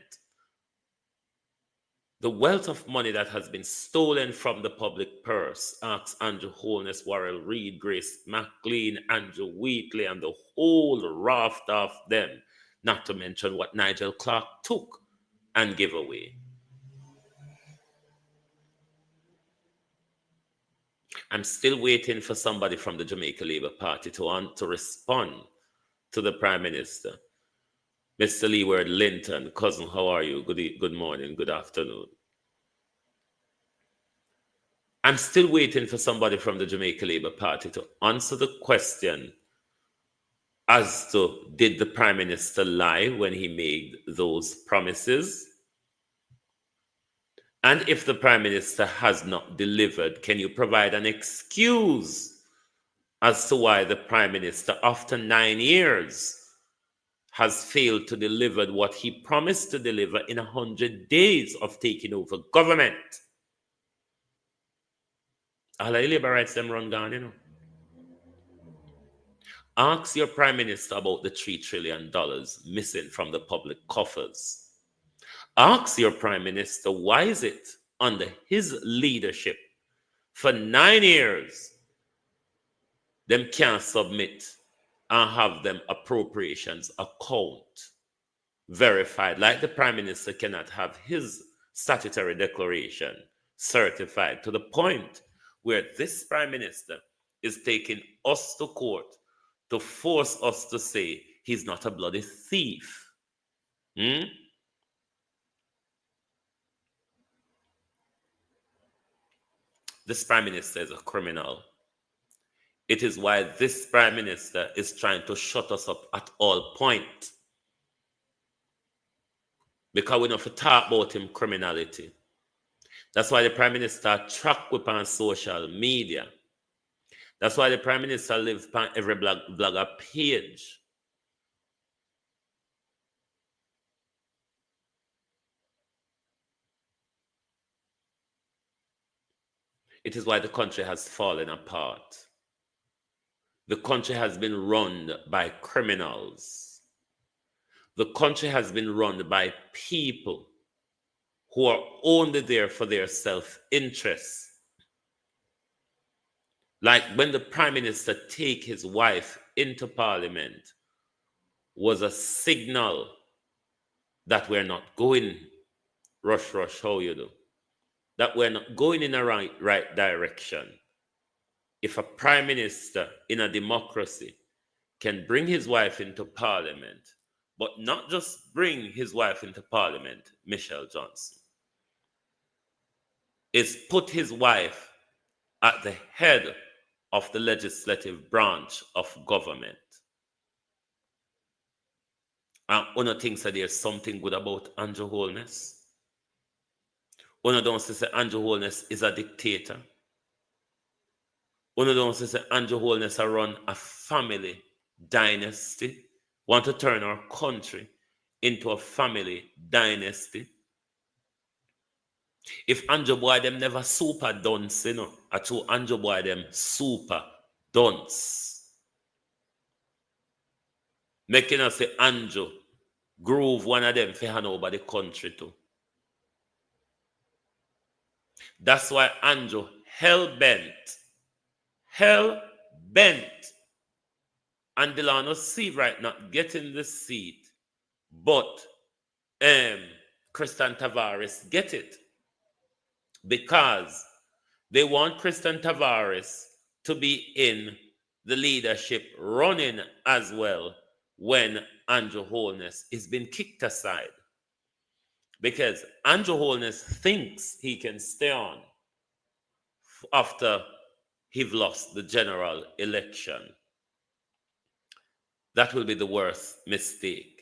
the wealth of money that has been stolen from the public purse, ask Andrew Holness, Warrell Reid, Grace McLean, Andrew Wheatley, and the whole raft of them, not to mention what Nigel Clark took and gave away. I'm still waiting for somebody from the Jamaica Labour Party to respond to the Prime Minister. Mr. Leeward Linton, cousin, how are you? Good morning, good afternoon. I'm still waiting for somebody from the Jamaica Labour Party to answer the question as to, did the Prime Minister lie when he made those promises? And if the Prime Minister has not delivered, can you provide an excuse as to why the Prime Minister, after 9 years, has failed to deliver what he promised to deliver in 100 days of taking over government? All the labor rights them run down, you know. Ask your Prime Minister about the $3 trillion missing from the public coffers. Ask your Prime Minister, why is it under his leadership for 9 years them can't submit and have them appropriations account verified, like the Prime Minister cannot have his statutory declaration certified, to the point where this Prime Minister is taking us to court to force us to say he's not a bloody thief. This Prime Minister is a criminal. It is why this Prime Minister is trying to shut us up at all points. Because we don't have to talk about him criminality. That's why the Prime Minister track with on social media. That's why the Prime Minister lives on every blogger page. It is why the country has fallen apart. The country has been run by criminals. The country has been run by people who are only there for their self-interest. Like when the Prime Minister take his wife into Parliament was a signal that we're not going rush, how you do. That we're not going in the right direction. If a Prime Minister in a democracy can bring his wife into Parliament, but not just bring his wife into Parliament, Michelle Johnson, is put his wife at the head of the legislative branch of government. And Una thinks that there's something good about Andrew Holness. Una don't say Andrew Holness is a dictator. Una don't say Andrew Holness run a family dynasty, want to turn our country into a family dynasty. If Andrew boy them never super dunce, you know, I told Andrew boy them super dunce. Making us say Andrew groove one of them for hand over the country too. That's why Andrew hell-bent, and Delano see right not getting the seat, but Christian Tavares get it, because they want Christian Tavares to be in the leadership running as well when Andrew Holness is being kicked aside. Because Andrew Holness thinks he can stay on after he've lost the general election. That will be the worst mistake.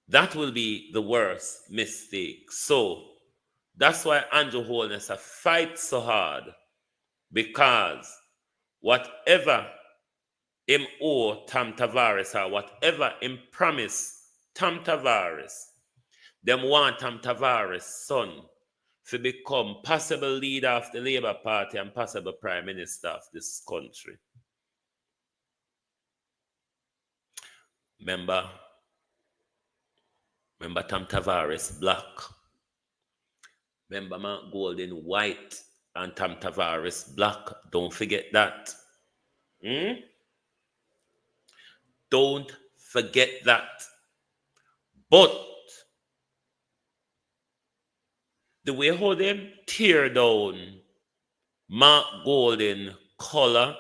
That will be the worst mistake. So that's why Andrew Holness fights so hard, because whatever him owe Tam Tavares or whatever him promise Tam Tavares, them want Tam Tavares' son to become possible leader of the Labour Party and possible prime minister of this country. Remember Tam Tavares black. Remember Mark Golden white and Tam Tavares black. Don't forget that. Don't forget that. But the way how them tear down Mark Golden color,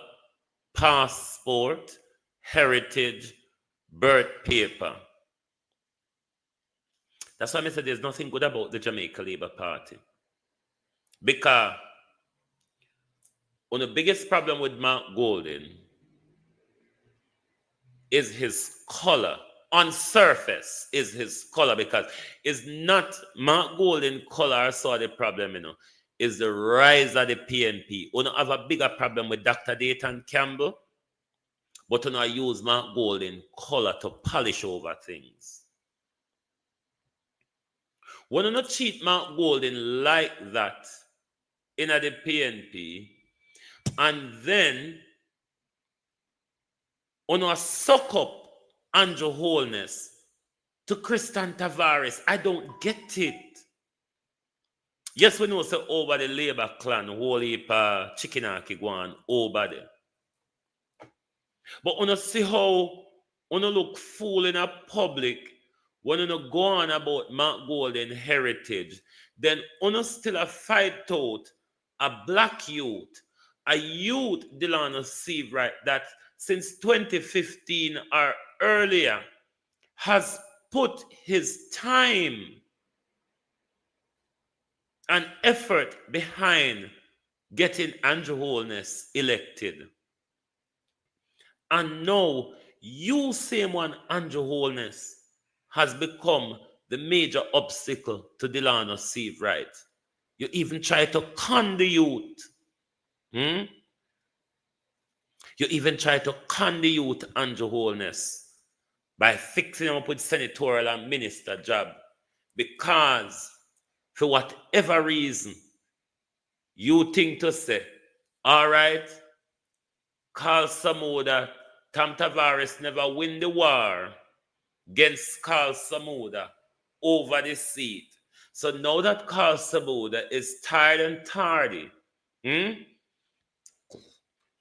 passport, heritage, birth paper. That's why I said there's nothing good about the Jamaica Labour Party. Because one of the biggest problem with Mark Golden is his color. On surface is his color, because it's not Mark Golden color saw the problem, is the rise of the PNP. We don't have a bigger problem with Dr. Dayton Campbell, but we don't use Mark Golden color to polish over things. We don't cheat Mark Golden like that in the PNP, and then we don't suck up Andrew Holness to Christian Tavares. I don't get it. Yes, we know so over the Labour clan, whole heap chicken go on over there. But we see how we look fool in a public when we go on about Mark Golden heritage. Then we still a fight out a black youth, a youth Delano Steve, right, that since 2015 or earlier has put his time and effort behind getting Andrew Holness elected. And now you same one, Andrew Holness, has become the major obstacle to Delano Steve, right? You even try to con the youth. You even try to con the youth, Andrew Holness, by fixing him up with senatorial and minister job, because for whatever reason you think to say, all right, Carl Samuda, Tam Tavares never win the war against Carl Samuda over the seat. So now that Carl Samuda is tired and tardy,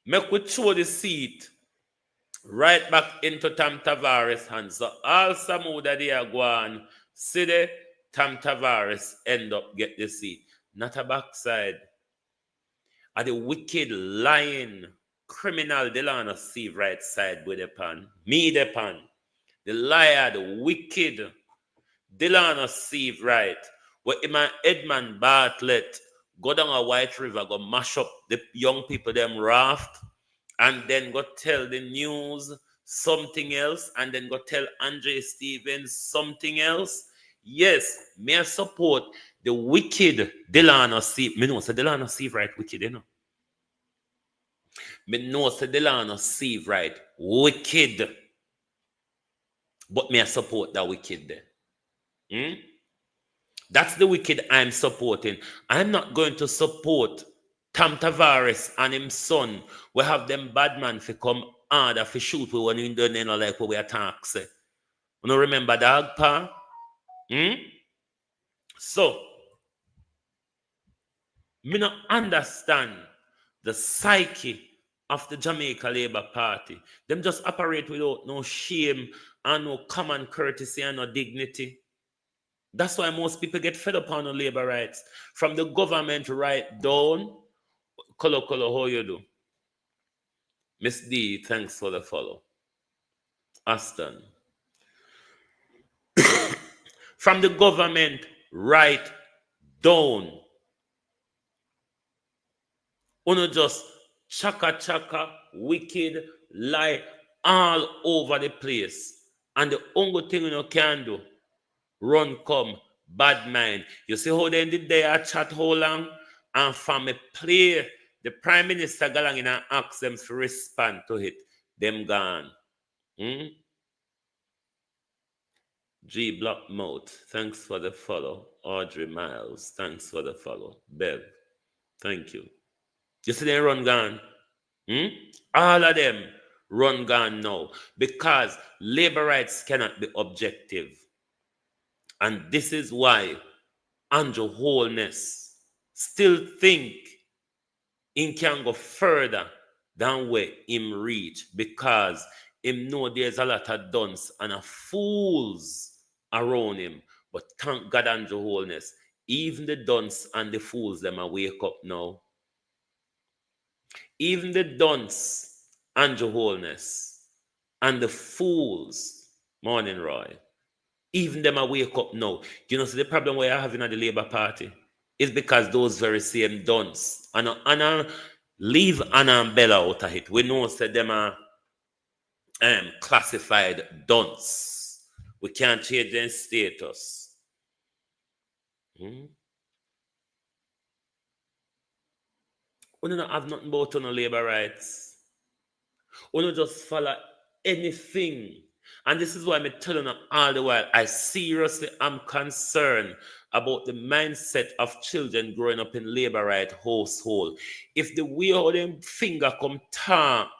make we throw the seat right back into Tam Tavares' hands. So all Samuda they are going, see the Tam Tavares end up get the seat. Not a backside. Are the wicked, lying, criminal Delano Steve right side with the pan. Me the pan. The liar, the wicked Delano Steve right. Where my Edmund Bartlett go down a White River, go mash up the young people them raft, and then go tell the news something else, and then go tell Andre Stevens something else. Yes, may I support the wicked Delano Steve. Me know say Delano Steve right wicked, you know. Me know say Delano Steve right wicked. But may I support that wicked there. That's the wicked I'm supporting. I'm not going to support Tam Tavares and his son. We have them bad man for come harder for shoot when you don't know like what we attack. Say. You know, remember dog pa? So, me not understand the psyche of the Jamaica Labour Party. Them just operate without no shame and no common courtesy and no dignity. That's why most people get fed up on the labor rights. From the government right down. Color, how you do? Miss D, thanks for the follow. Aston. From the government right down. Uno just chaka, wicked, lie all over the place. And the only thing you can do, run come, bad mind. You see how they did they chat how long? And from a play, the Prime Minister galang in and ask them to respond to it. Them gone. G Block Mode, thanks for the follow. Audrey Miles, thanks for the follow. Bev, thank you. You see they run gone? All of them run gone now because labor rights cannot be objective. And this is why Andrew Holness still think he can go further than where him reach because him know there's a lot of dunce and a fools around him. But thank God Andrew Holness, even the dunce and the fools them are wake up now. Even the dunce, Andrew Holness, and the fools, Morning Roy, even them are wake up now. You know, so the problem we are having at the Labour Party is because those very same dunce, and leave Anna and Bella out of it. We know that them are classified dunce. We can't change their status. We don't have nothing about on labor rights. We don't just follow anything. And this is why I'm telling them all the while, I seriously am concerned about the mindset of children growing up in labor right household. If the way how them finger come talk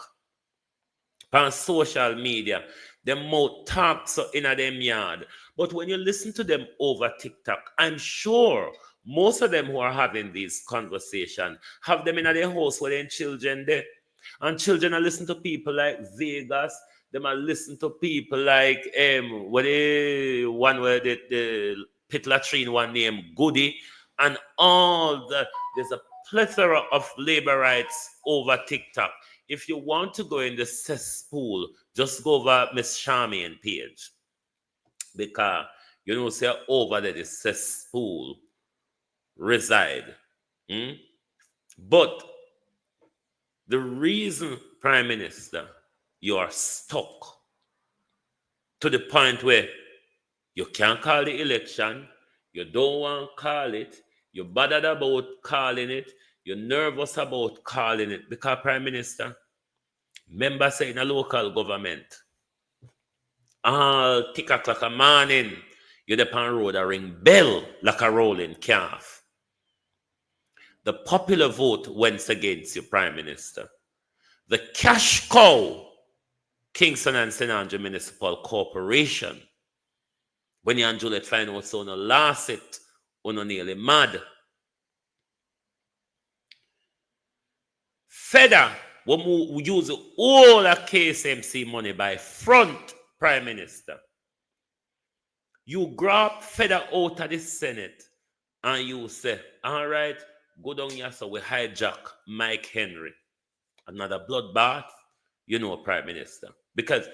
on social media, them mouth talk so in a them yard. But when you listen to them over TikTok, I'm sure most of them who are having these conversations have them in their house where their children there. And children are listening to people like Vegas. Them are listening to people like one where the pit latrine one named Goody, and all that. There's a plethora of labor rights over TikTok. If you want to go in the cesspool, just go over Miss Charmian page. Because you know, say over there the cesspool reside. But the reason, Prime Minister, you are stuck to the point where you can't call the election, you don't want to call it, you're bothered about calling it, you're nervous about calling it, because Prime Minister, members say in a local government, all tick o'clock a morning, you're the pan road a ring bell like a rolling calf. The popular vote went against you, Prime Minister. The cash cow, Kingston and St. Andrew Municipal Corporation, when you and Juliet find out so no lost it, no nearly mad. Feda, we use all the KSMC money by front, Prime Minister. You grab Feda out of the Senate and you say, all right, go down here so we hijack Mike Henry. Another bloodbath, you know, Prime Minister. Because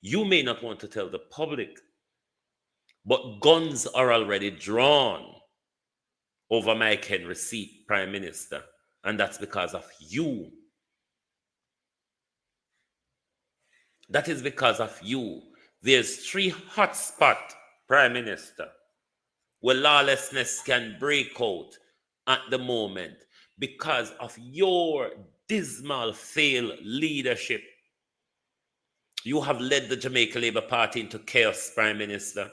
you may not want to tell the public, but guns are already drawn over Mike Henry's seat, Prime Minister. And that's because of you. That is because of you. There's 3 hotspots, Prime Minister, where lawlessness can break out at the moment because of your dismal failed leadership. You have led the Jamaica Labour Party into chaos, Prime Minister.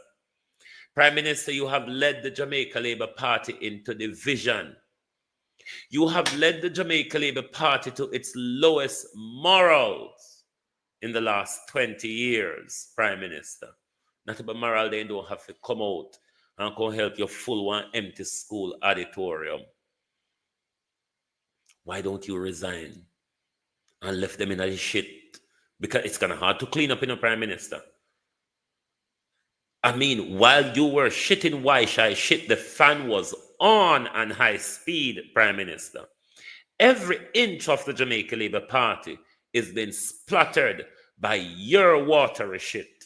Prime Minister, you have led the Jamaica Labour Party into division. You have led the Jamaica Labour Party to its lowest morals in the last 20 years, Prime Minister. Not about moral, they don't have to come out and come help your full one empty school auditorium. Why don't you resign? and left them in a shit because it's kind of hard to clean up in a prime minister. I mean, while you were shitting Wi-Fi shit, the fan was on and high speed, prime minister. Every inch of the Jamaica Labour Party is being splattered by your watery shit.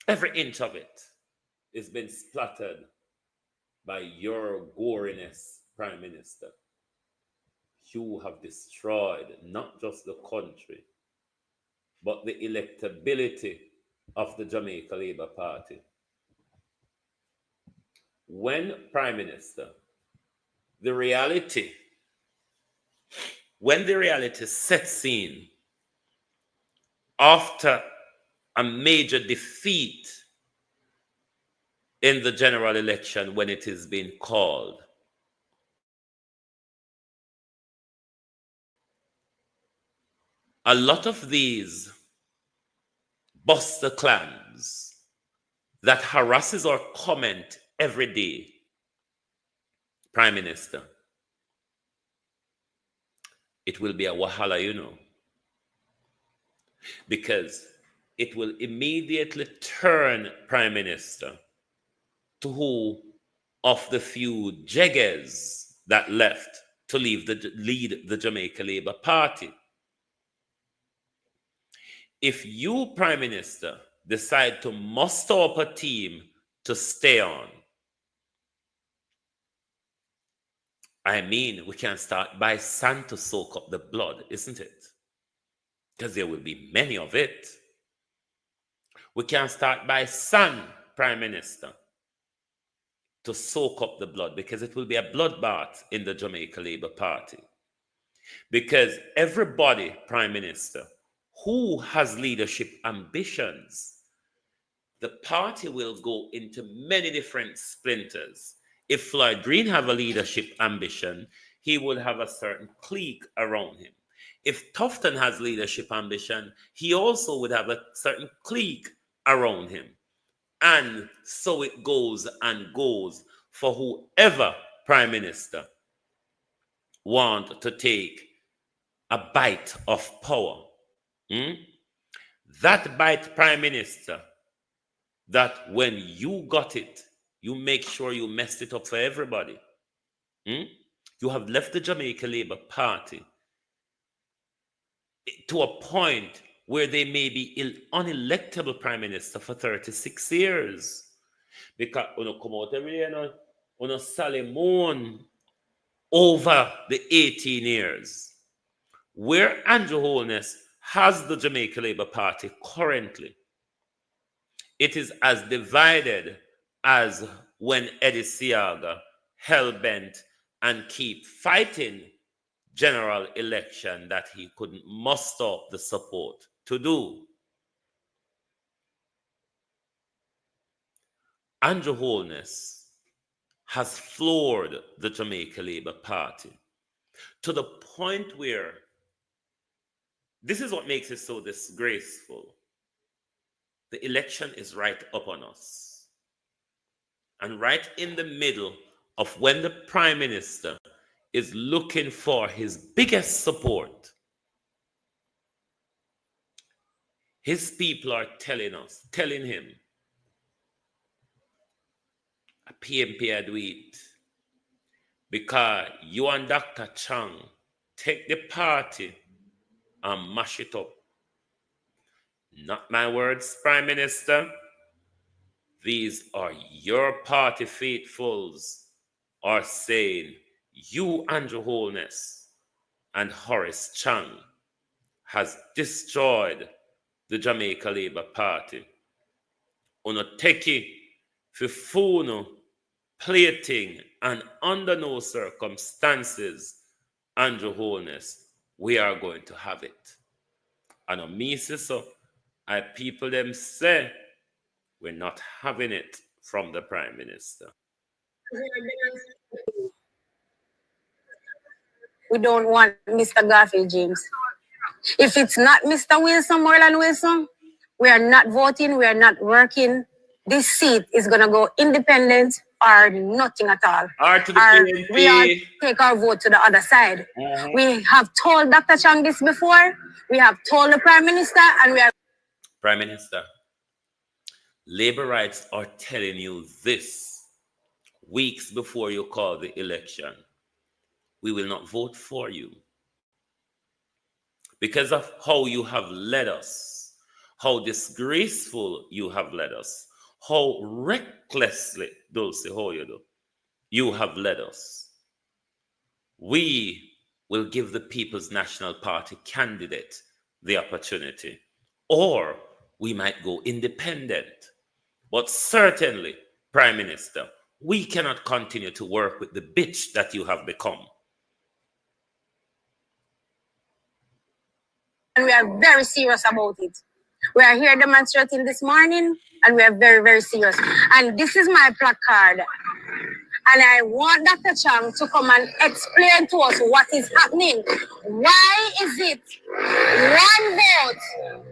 Every inch of it is being splattered by your goriness, prime minister. You have destroyed not just the country, but the electability of the Jamaica Labour Party. When prime minister, when the reality sets in after a major defeat in the general election when it is being called, a lot of these buster clans that harasses or comment every day, prime minister, it will be a wahala, you know, because it will immediately turn prime minister to who of the few jeggers that left to lead the Jamaica Labour Party. If you, prime minister, decide to muster up a team to stay on, I mean, we can start by sand to soak up the blood, isn't it? Because there will be many of it. We can start by sand, prime minister, to soak up the blood, because it will be a bloodbath in the Jamaica Labour Party. Because everybody, prime minister, who has leadership ambitions, the party will go into many different splinters. If Floyd Green have a leadership ambition, he would have a certain clique around him. If Tufton has leadership ambition, he also would have a certain clique around him. And so it goes and goes for whoever prime minister want to take a bite of power. That bite, prime minister, that when you got it, you make sure you messed it up for everybody. You have left the Jamaica Labour Party to a point where they may be unelectable prime minister for 36 years. Because when you come out every day, you sally moan over the 18 years. Where Andrew Holness has the Jamaica Labour Party currently, it is as divided as when Eddie Siaga hell-bent and keep fighting general election that he couldn't muster up the support to do. Andrew Holness has floored the Jamaica Labour Party to the point where this is what makes it so disgraceful. The election is right up on us. And right in the middle of when the prime minister is looking for his biggest support, his people are telling him, a PMP I do it because you and Dr. Chang take the party and mash it up. Not my words, Prime Minister. These are your party faithfuls are saying you, Andrew Holness and Horace Chang, has destroyed the Jamaica Labour Party. Uno teki fifuno plating, and under no circumstances, Andrew Holness, we are going to have it. And on me say so, I people them say we're not having it from the Prime Minister. We don't want Mr. Garfield James. If it's not Mr. Wilson, Marlon Wilson, we are not voting, we are not working this seat is going to go independent or nothing at all. Or to the Or DLP. we all take our vote to the other side. We have told Dr. Chang this before. We have told the Prime Minister, and we are... Prime Minister, labor rights are telling you this weeks before you call the election. We will not vote for you because of how you have led us, how disgraceful you have led us, how recklessly, Dulce, how you have led us. We will give the People's National Party candidate the opportunity, or we might go independent. But certainly, Prime Minister, we cannot continue to work with the bitch that you have become. And we are very serious about it. We are here demonstrating this morning, and we are very, very serious. And this is my placard. And I want Dr. Chang to come and explain to us what is happening. Why is it one vote?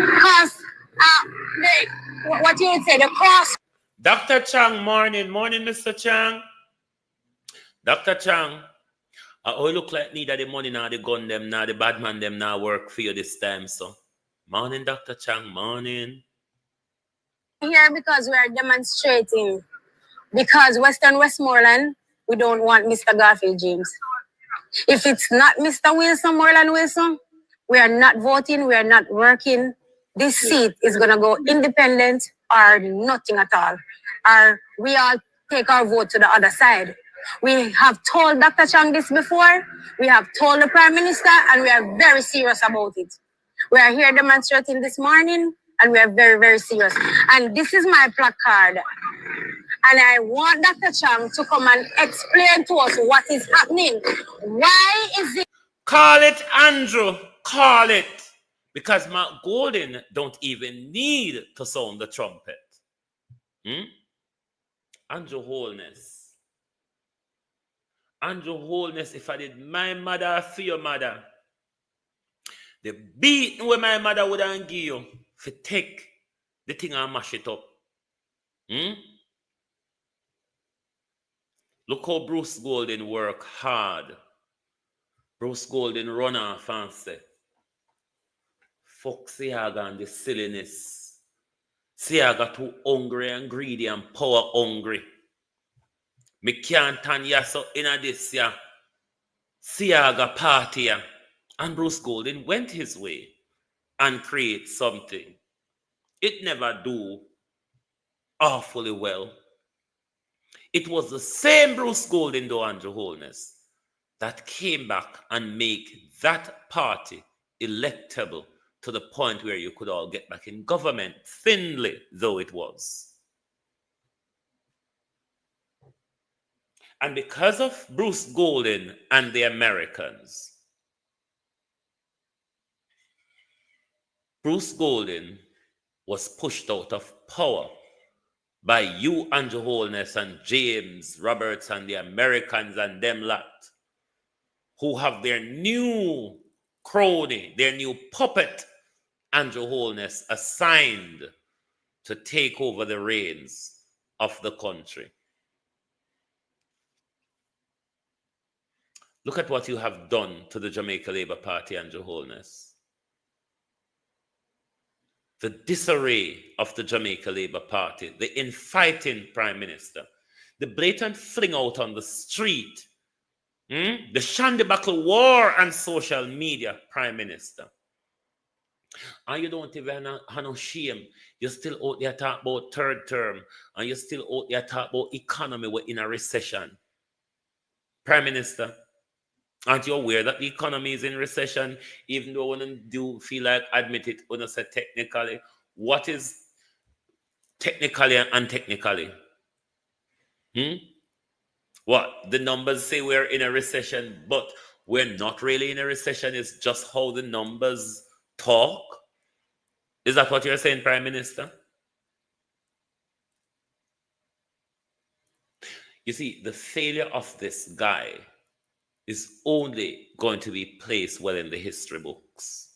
Because what you would say, the cross. Dr. Chang, morning, Mr. Chang. Dr. Chang, I look like neither the money nor the gun them, nor the bad man them now work for you this time, so. Morning, Dr. Chang, morning. Here because we are demonstrating. Because Western Westmoreland, we don't want Mr. Garfield James. If it's not Mr. Wilson, Moreland Wilson, we are not voting, we are not working. This seat is going to go independent or nothing at all. Or we all take our vote to the other side. We have told Dr. Chang this before. We have told the Prime Minister, and we are very serious about it. We are here demonstrating this morning, and we are very, very serious. And this is my placard. And I want Dr. Chang to come and explain to us what is happening. Why is it? Call it, Andrew. Call it. Because Mark Golden don't even need to sound the trumpet. Andrew Holness. Andrew Holness, if I did my mother for your mother, the beating where my mother would have give you, if you take the thing and mash it up. Look how Bruce Golden work hard. Bruce Golden run off and say, fuck Siaga and the silliness. Siaga too hungry and greedy and power hungry. Me can't turn yaso in this ya. Siaga party ya. And Bruce Golden went his way and create something. It never do awfully well. It was the same Bruce Golden, though, Andrew Holness, that came back and make that party electable to the point where you could all get back in government, thinly though it was. And because of Bruce Golden and the Americans, Bruce Golden was pushed out of power by you, Andrew Holness, and James Roberts, and the Americans and them lot, who have their new crony, their new puppet, Andrew Holness, assigned to take over the reins of the country. Look at what you have done to the Jamaica Labour Party, Andrew Holness. The disarray of the Jamaica Labour Party, the infighting Prime Minister, the blatant fling out on the street, the shandy-buckle war and social media Prime Minister. And you don't even have no shame. You still out there talk about third term, and you still out there talk about economy. We're in a recession. Prime Minister, aren't you aware that the economy is in recession, even though when do feel like admit it, when I say technically? What is technically and untechnically? What? The numbers say we're in a recession, but we're not really in a recession. It's just how the numbers talk. Is that what you're saying, Prime Minister? You see, the failure of this guy is only going to be placed well in the history books.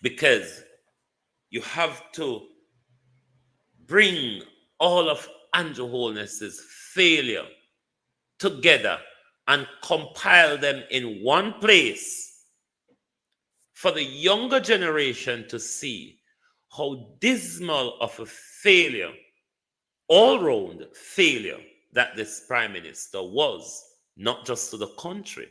Because you have to bring all of Andrew Holness's failure together and compile them in one place for the younger generation to see how dismal of a failure, all-round failure, that this prime minister was, not just to the country,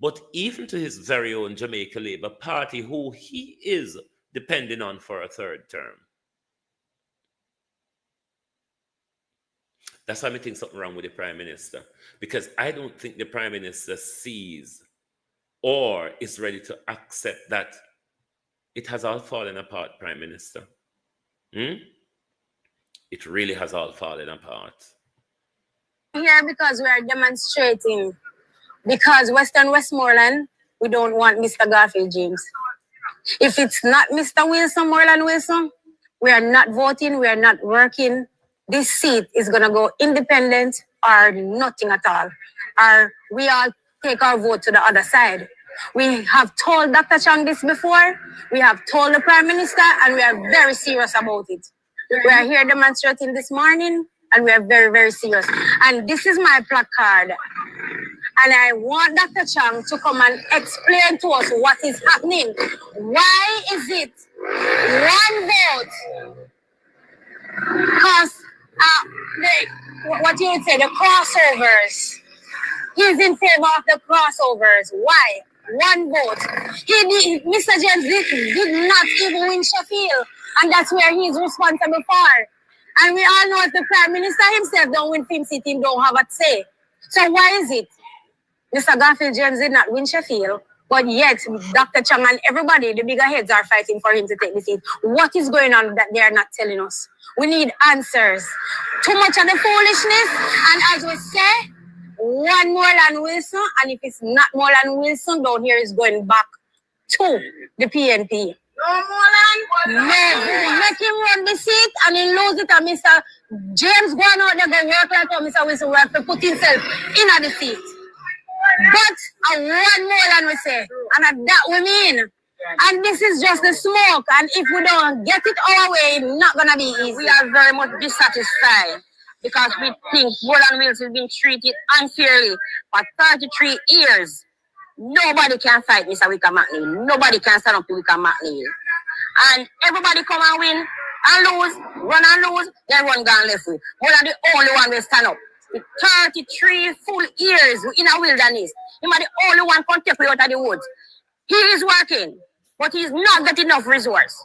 but even to his very own Jamaica Labour Party, who he is depending on for a third term. That's why I think something wrong with the prime minister, because I don't think the prime minister sees or is ready to accept that it has all fallen apart, prime minister. It really has all fallen apart. Here because we are demonstrating, because Western Westmoreland, we don't want Mr. Garfield James. If it's not Mr. Wilson, Moreland Wilson, we are not voting, we are not working. This seat is going to go independent or nothing at all. Or we all take our vote to the other side. We have told Dr. Chang this before. We have told the Prime Minister, and we are very serious about it. We are here demonstrating this morning, and we are very, very serious. And this is my placard. And I want Dr. Chang to come and explain to us what is happening. Why is it one vote? Because what you would say, the crossovers. He's in favor of the crossovers. Why? One vote. Mr. James did not even win Sheffield. And that's where he's responsible for. And we all know if the Prime Minister himself don't win Film City, he don't have a say. So why is it? Mr. Garfield James did not win Sheffield, but yet Dr. Chang and everybody, the bigger heads, are fighting for him to take the seat. What is going on that they are not telling us? We need answers. Too much of the foolishness, and as we say, one Moreland Wilson, and if it's not Moreland Wilson, down here is going back to the PNP. No, Moreland. No, make him run the seat and he lose it, and Mr. James going out there go work like how Mr. Wilson work to put himself in the seat. But one Moreland we say, and that we mean. And this is just the smoke, and if we don't get it our way, it's not going to be easy. We are very much dissatisfied because we think Moreland Wilson has been treated unfairly for 33 years. Nobody can fight Mr. Wickham McNeil. Nobody can stand up to Wickham McNeil. And everybody come and win and lose, run and lose, then run down left way. Moreland the only one will stand up. With 33 full years in a wilderness. He might the only one can take out of the woods. He is working, but he is not getting enough resource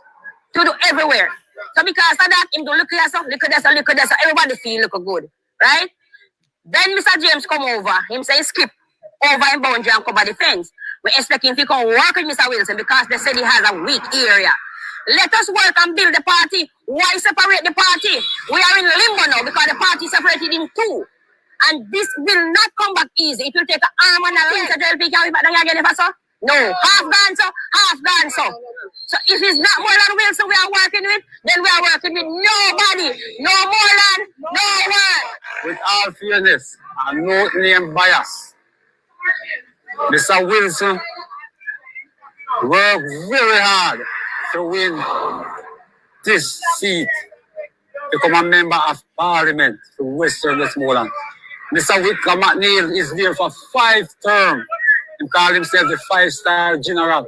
to do everywhere. So because of that, him do look at this, everybody feel look good, right? Then Mr. James come over, him say skip over in boundary and cover the fence. We expect him to come work with Mr. Wilson because they said he has a weak area. Let us work and build the party. Why separate the party? We are in limbo now because the party separated in two. And this will not come back easy. It will take an arm and a leg to DLP. Can we back down again if I saw? No. Half gone so, half gone so. So if it's not Moreland Wilson we are working with, then we are working with nobody. No Moreland, no one. With all fairness and no name bias, Mr. Wilson worked very hard to win this seat, become a member of Parliament for Western Westmoreland. Mr. Wickham McNeil is there for 5 terms. He called himself the 5-star general.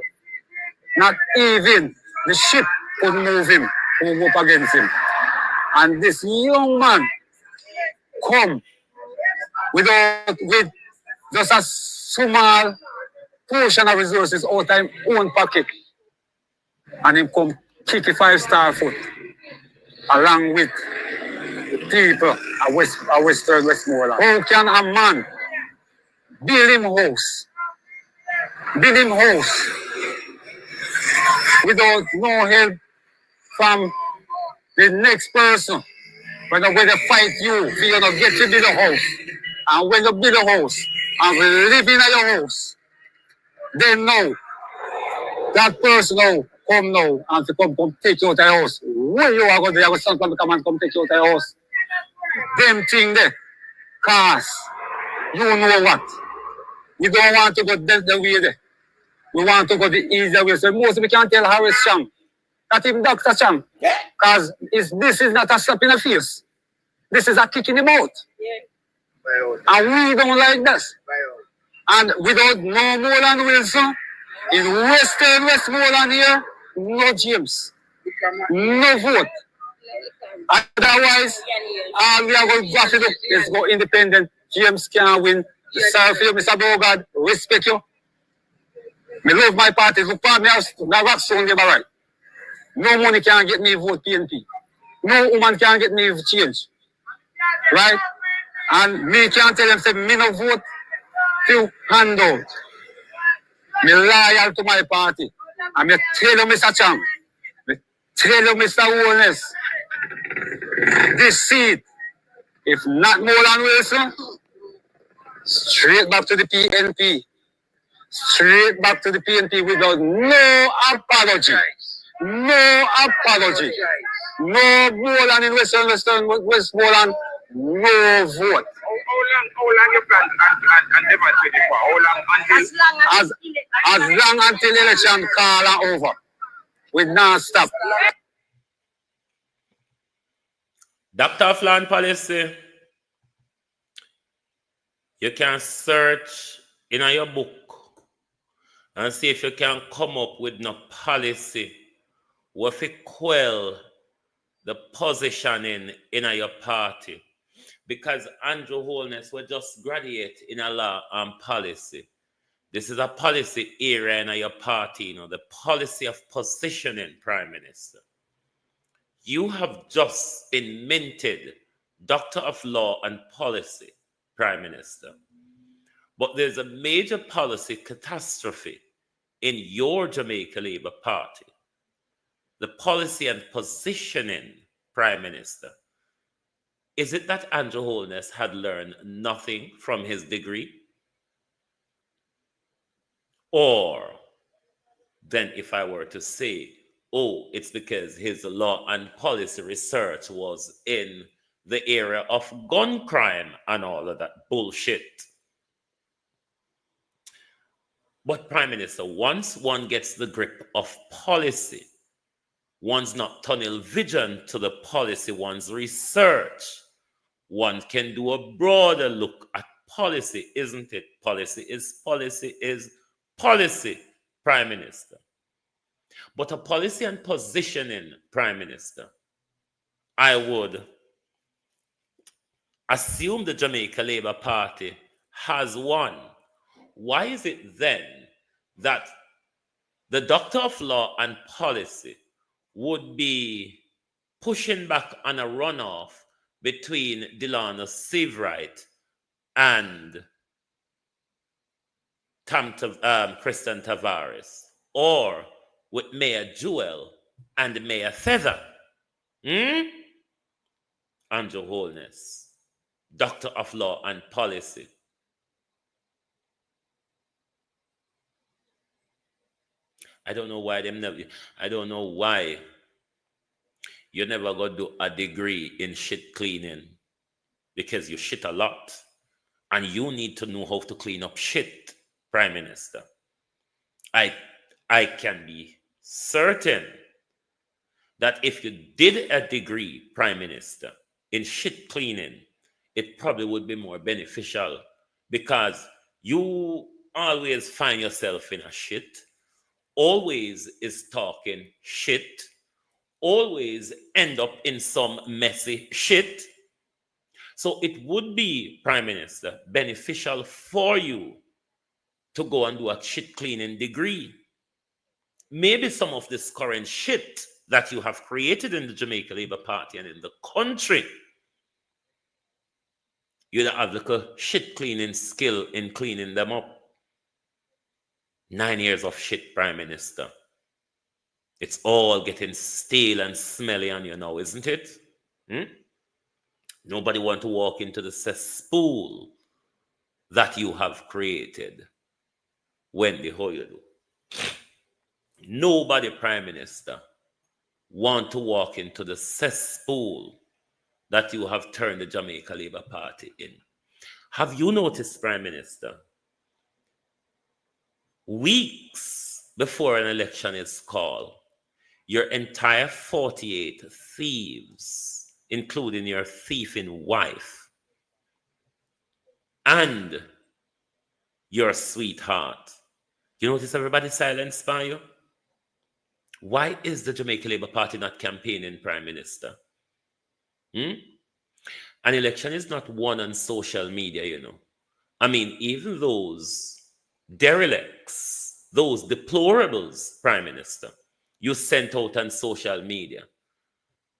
Not even the ship could move him, who move against him. And this young man come with just a small portion of resources out of his own pocket. And him come kick a 5-star foot along with the people of Western Westmoreland. How can a man build him house without no help from the next person? When they fight you, so you don't get to build a house. And when you build a house and we live in your house, then now that person now come now and to come take you out of the house. Where you are going to stand come and come take you out of the house. Them thing there. Cause you know what? We don't want to go the way there. We want to go the easier way. So most we can tell Harris Chang Not even Dr. Chang. Because this is not a slap in the face. This is a kick in the mouth. And we don't like this. And without no Moreland Wilson, in Western Westmoreland here, no James. No vote. Otherwise, all we are going to do is go independent. James can win. Sorry for you, Mr. Bogard. Respect you. I love my party. Look for me, now rock soon give a right. No money can get me vote PNP. No woman can get me change. Right? And me can tell them, say, me no vote to handout. Me loyal to my party. And me tell you, Mr. Chang, me tell you, Mr. Holness, this seat, if not Moreland Wilson, straight back to the PNP. Straight back to the PNP without no apology. No apology. No Moreland in Westmoreland, no vote. How long you plan and demonstrate for? How long until? As long until election call are over. We not stop. Dr. Flan policy. You can search in your book and see if you can come up with no policy where you quell the positioning in your party. Because Andrew Holness will just graduate in a law and policy. This is a policy area in your party, the policy of positioning, Prime Minister. You have just been minted Doctor of Law and Policy, Prime Minister. But there's a major policy catastrophe in your Jamaica Labour Party. The policy and positioning, Prime Minister. Is it that Andrew Holness had learned nothing from his degree? Or then if I were to say, oh, it's because his law and policy research was in the area of gun crime and all of that bullshit. But Prime Minister, once one gets the grip of policy, one's not tunnel vision to the policy, one's research, one can do a broader look at policy, isn't it? Policy is policy, Prime Minister. But a policy and positioning, Prime Minister, I would assume the Jamaica Labour Party has one. Why is it then that the Doctor of Law and Policy would be pushing back on a runoff between Delano Seavright and Kristen Tavares, or with Mayor Jewel and Mayor Feather? Andrew Holness, Doctor of Law and Policy. I don't know why you never go do a degree in shit cleaning, because you shit a lot and you need to know how to clean up shit, Prime Minister. I can be certain that if you did a degree, Prime Minister, in shit cleaning, it probably would be more beneficial, because you always find yourself in a shit, always is talking shit, always end up in some messy shit. So it would be, Prime Minister, beneficial for you to go and do a shit cleaning degree. Maybe some of this current shit that you have created in the Jamaica Labour Party and in the country, you'd have like a shit cleaning skill in cleaning them up. 9 years of shit, Prime Minister. It's all getting stale and smelly on you now, isn't it? Nobody want to walk into the cesspool that you have created. Wendy, how you do? Nobody, Prime Minister, want to walk into the cesspool that you have turned the Jamaica Labour Party in. Have you noticed, Prime Minister, weeks before an election is called, your entire 48 thieves, including your thieving wife and your sweetheart. You notice everybody silenced by you? Why is the Jamaica Labour Party not campaigning, Prime Minister? An election is not won on social media, you know. I mean, even those derelicts, those deplorables, Prime Minister, you sent out on social media.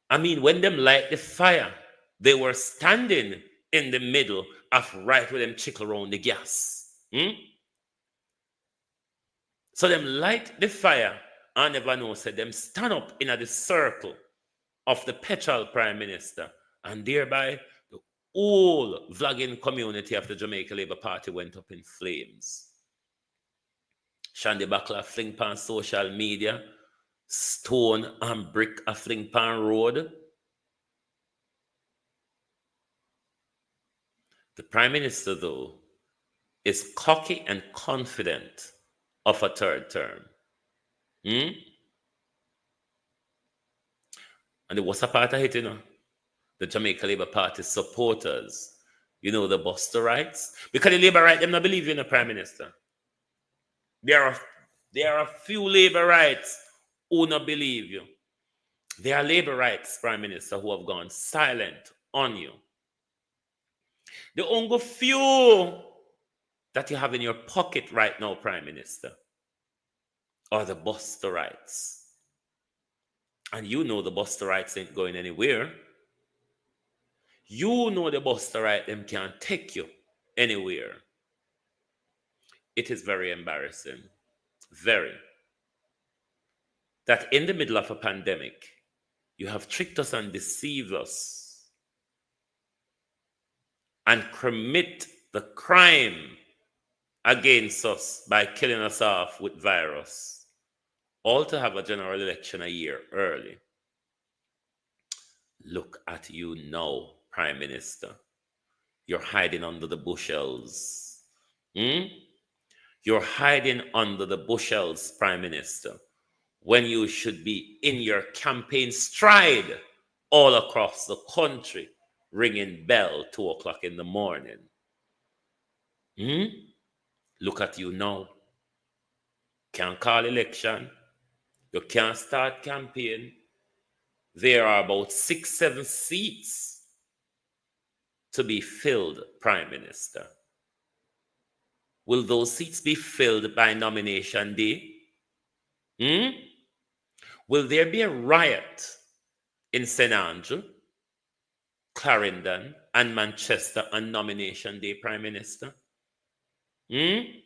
I mean, when them light the fire, they were standing in the middle of right where them chickle around the gas. So them light the fire, I never know, said them stand up in the circle of the petrol, Prime Minister, and thereby the whole vlogging community of the Jamaica Labour Party went up in flames. Shandy Bakla fling pan social media, stone and brick a fling pan road. The Prime Minister, though, is cocky and confident of a third term. And the what's a part of it, you know? The Jamaica Labour Party supporters, you know, the Busterites. Because the Labour right, them not believe in the Prime Minister. There are a few Labour rights who not believe you. There are Labour rights, Prime Minister, who have gone silent on you. The only few that you have in your pocket right now, Prime Minister, are the Busterites. And you know the Busterites ain't going anywhere. You know the Busterite, them can't take you anywhere. It is very embarrassing, very, that in the middle of a pandemic, you have tricked us and deceived us and commit the crime against us by killing us off with virus, all to have a general election a year early. Look at you now, Prime Minister. You're hiding under the bushels. You're hiding under the bushels, Prime Minister, when you should be in your campaign stride all across the country, ringing bell 2 o'clock in the morning. Look at you now. Can't call election. You can't start campaign. There are about 6-7 seats to be filled, Prime Minister. Will those seats be filled by nomination day? Will there be a riot in St. Andrew, Clarendon, and Manchester on nomination day, Prime Minister? We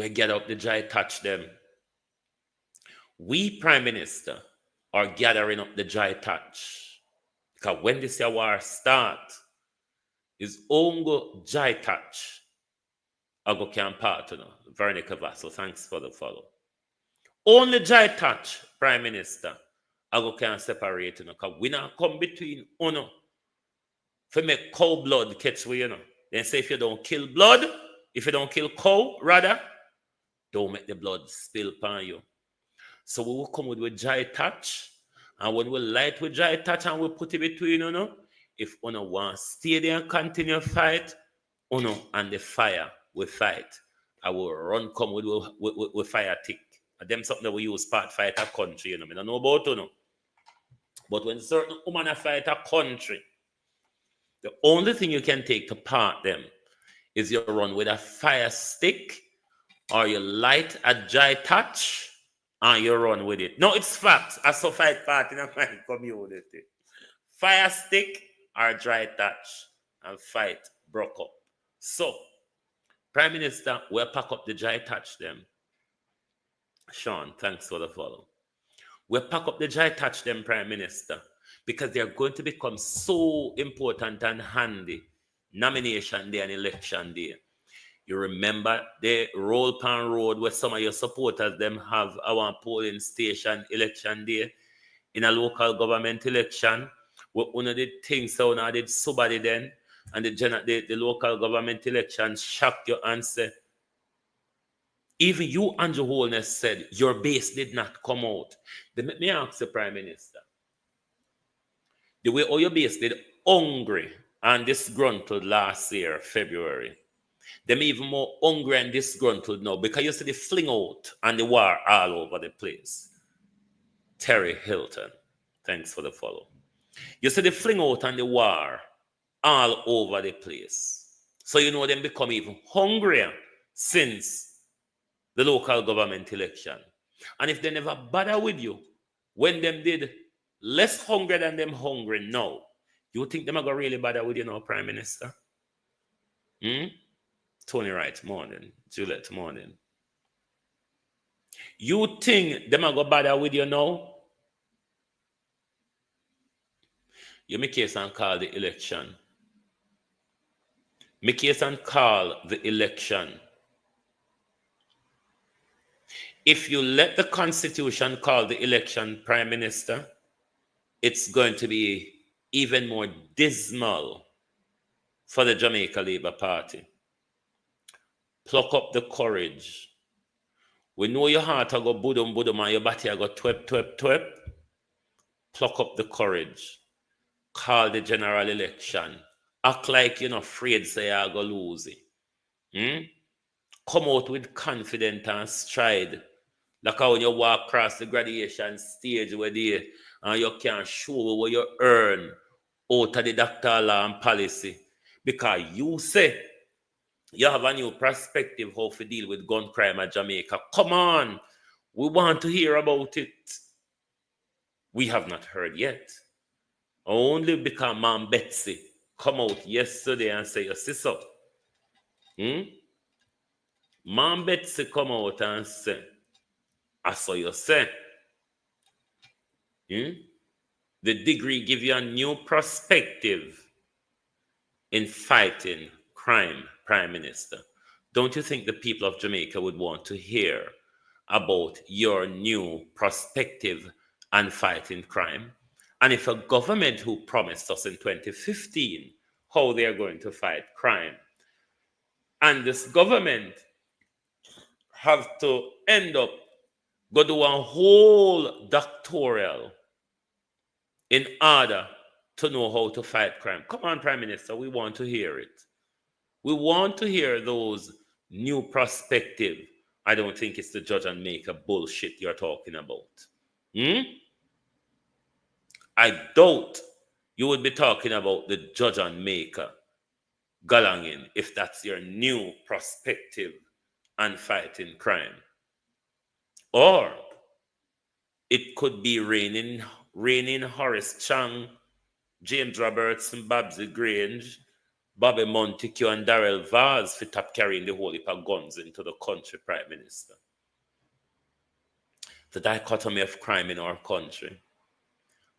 get up the dry touch them. We, Prime Minister, are gathering up the dry touch. Because when this war start, is ongo dry touch. I go can partner. Veronica Vassal, thanks for the follow. Only dry touch, Prime Minister. I go can separate, you know, because we not come between uno. For make cow blood catch we, you know. Then say if you don't kill blood, if you don't kill cow, rather, don't make the blood spill upon you. So we will come with dry touch, and when we light with dry touch and we put it between, you know, if uno want stay there and continue fight, uno and the fire we fight. I will run come with fire tick. And them something that we use part fight a country, you know. I don't know about you know. But when certain women fight a country, the only thing you can take to part them is you run with a fire stick or you light a dry touch and you run with it. No, it's facts. I saw fight part in my community. Fire stick or dry touch and fight broke up. So, Prime Minister, we'll pack up the dry touch them. Sean, thanks for the follow. We'll pack up the dry touch them, Prime Minister, because they're going to become so important and handy nomination day and election day. You remember the Roll Pan Road where some of your supporters them have our polling station election day in a local government election. Where one of the things so now did somebody then and the local government election shock you and say Even you, Andrew Holness, said your base did not come out. Then let me ask the Prime Minister. The way all your base did hungry and disgruntled last year, February. Them even more hungry and disgruntled now because you see the fling out and the war all over the place. Terry Hilton, thanks for the follow. You see the fling out and the war all over the place. So you know them become even hungrier since the local government election. And if they never bother with you, when them did less hungry than them hungry now, you think them are going to really bother with you now, Prime Minister? Tony Wright, morning. Juliet, morning. You think them are going to bother with you now? You make case and call the election. Make case and call the election. If you let the Constitution call the election, Prime Minister, it's going to be even more dismal for the Jamaica Labour Party. Pluck up the courage. We know your heart will go budum budum and your body will go twep twep twep. Pluck up the courage. Call the general election. Act like you're not afraid say you're going to lose it. Come out with confidence and stride. Like how when you walk across the graduation stage where they, and you can show what you earn out of the doctor law and policy. Because you say you have a new perspective how to deal with gun crime at Jamaica. Come on. We want to hear about it. We have not heard yet. Only because Mom Betsy come out yesterday and say, you see so. Mom Betsy come out and say, I saw you say. The degree give you a new perspective in fighting crime, Prime Minister. Don't you think the people of Jamaica would want to hear about your new perspective and fighting crime? And if a government who promised us in 2015 how they are going to fight crime, and this government have to end up go do a whole doctoral in order to know how to fight crime. Come on, Prime Minister, we want to hear it. We want to hear those new perspective. I don't think it's the judge and maker bullshit you're talking about. I doubt you would be talking about the judge and maker galangin if that's your new perspective on fighting crime. Or it could be raining Horace Chang, James Robertson, Babsy Grange, Bobby Montague, and Darrell Vaz for top carrying the whole heap of guns into the country, Prime Minister. The dichotomy of crime in our country.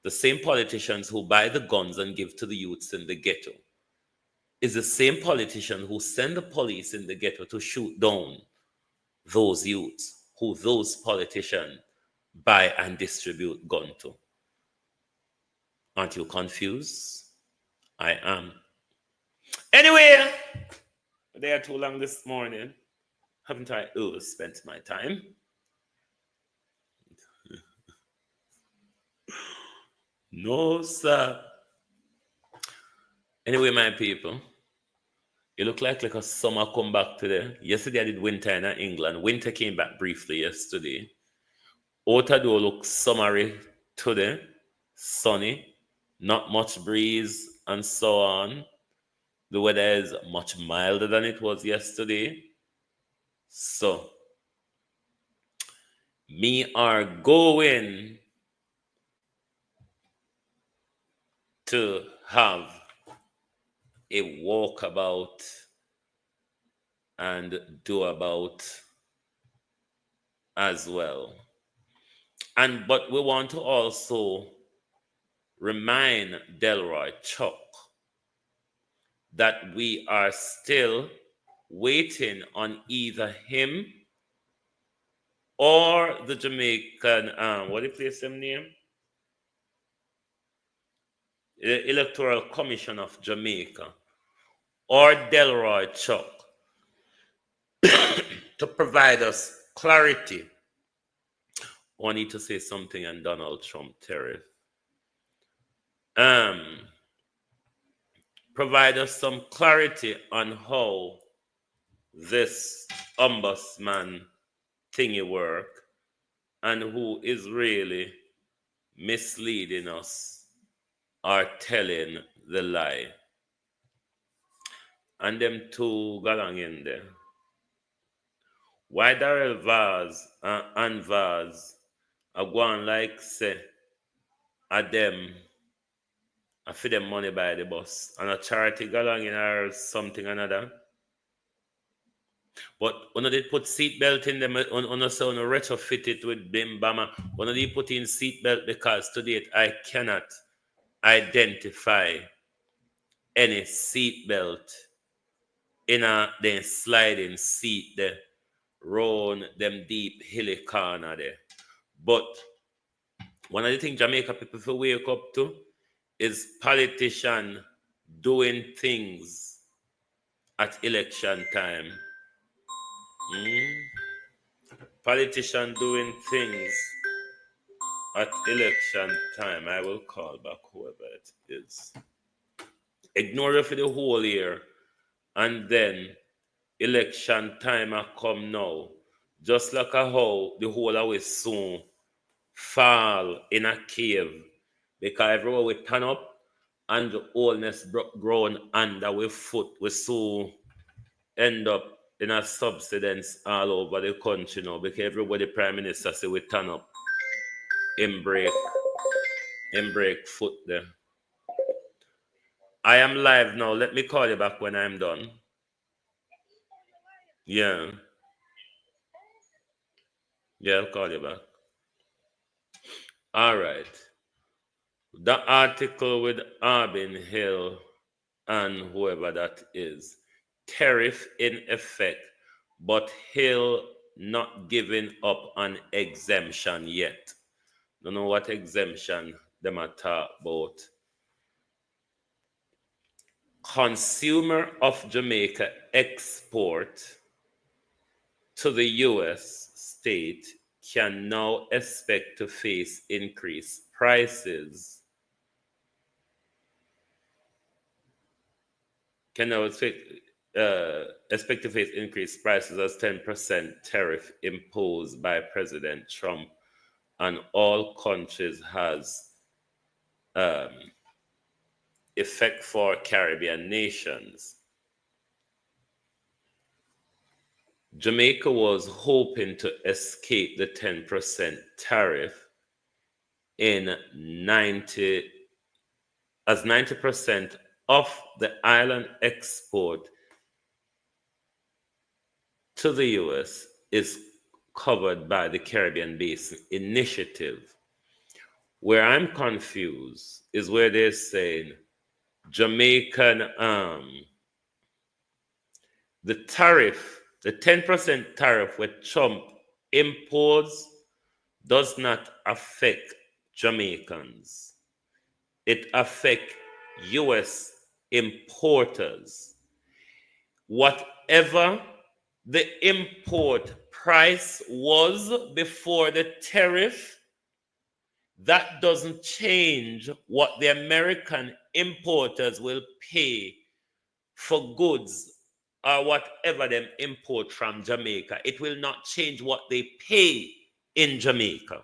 The same politicians who buy the guns and give to the youths in the ghetto is the same politician who send the police in the ghetto to shoot down those youths who those politicians buy and distribute gun to. Aren't you confused? I am. Anyway, they are too long this morning. Haven't I overspent my time? No, sir. Anyway, my people, you look like a summer come back today. Yesterday I did winter in England. Winter came back briefly yesterday. Otado looks summery today, sunny, not much breeze, and so on. The weather is much milder than it was yesterday. So, me are going to have a walkabout and do about as well. But we want to also remind Delroy Chuck that we are still waiting on either him or the Jamaican, what do you place him name? The Electoral Commission of Jamaica or Delroy Chuck to provide us clarity. I need to say something on Donald Trump tariff. Provide us some clarity on how this ombudsman thingy work and who is really misleading us or telling the lie. And them two got on in there. Why Darrell Vaz and Vaz are going like say a them I feed them money by the bus and a charity got on in or something another. But when they put seatbelt in them on a sound retrofit it with bim bama. When they put in seatbelt because to date I cannot identify any seatbelt in a then sliding seat there, round them deep hilly corner there. But one of the things Jamaica people feel wake up to is politician doing things at election time. Politician doing things at election time. I will call back whoever it is. Ignore it for the whole year. And then election time I come now. Just like a how the whole of we soon fall in a cave. Because everywhere we turn up and the Holness grown under we foot, we soon end up in a subsidence all over the country now. Because everybody prime minister say we turn up. In break foot there. I am live now. Let me call you back when I'm done. Yeah. Yeah, I'll call you back. All right. The article with Arbin Hill and whoever that is. Tariff in effect, but Hill not giving up on exemption yet. Don't know what exemption them are talk about. Consumer of Jamaica export to the U.S. state can now expect to face increased prices. Can now expect to face increased prices as 10% tariff imposed by President Trump on all countries has effect for Caribbean nations. Jamaica was hoping to escape the 10% tariff as 90% of the island export to the U.S. is covered by the Caribbean Basin Initiative. Where I'm confused is where they're saying Jamaican, the tariff, the 10% tariff with Trump imposed does not affect Jamaicans. It affects U.S. importers. Whatever the import price was before the tariff, that doesn't change what the American importers will pay for goods or whatever them import from Jamaica. It will not change what they pay in Jamaica.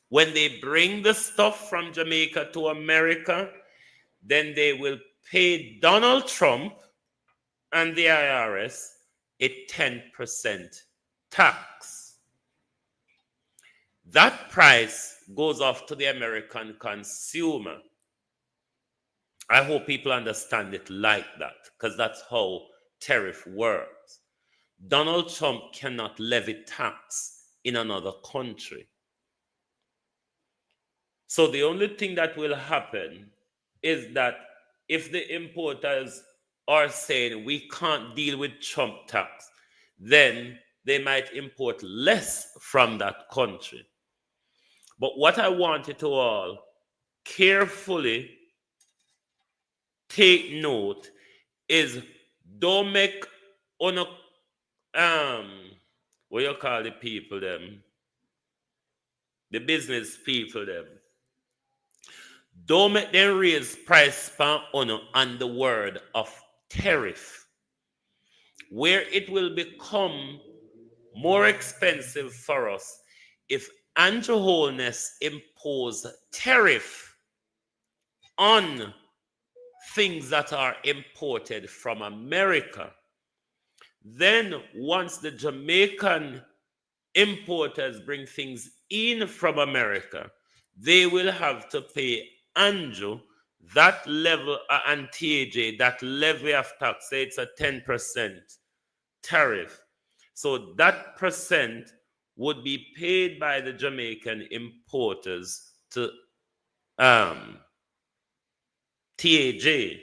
When they bring the stuff from Jamaica to America, then they will pay Donald Trump and the IRS a 10% tax. That price goes off to the American consumer. I hope people understand it like that, because that's how tariff works. Donald Trump cannot levy tax in another country. So the only thing that will happen is that if the importers are saying we can't deal with Trump tax, then they might import less from that country. But what I want you to all carefully take note is don't make what you call the people them, the business people them, don't make them raise price per honor on the word of tariff, where it will become more expensive for us if Andrew Holness impose tariff on things that are imported from America. Then once the Jamaican importers bring things in from America, they will have to pay Andrew that level and TAJ, that levy of tax. Say it's a 10% tariff. So that percent would be paid by the Jamaican importers to TAJ.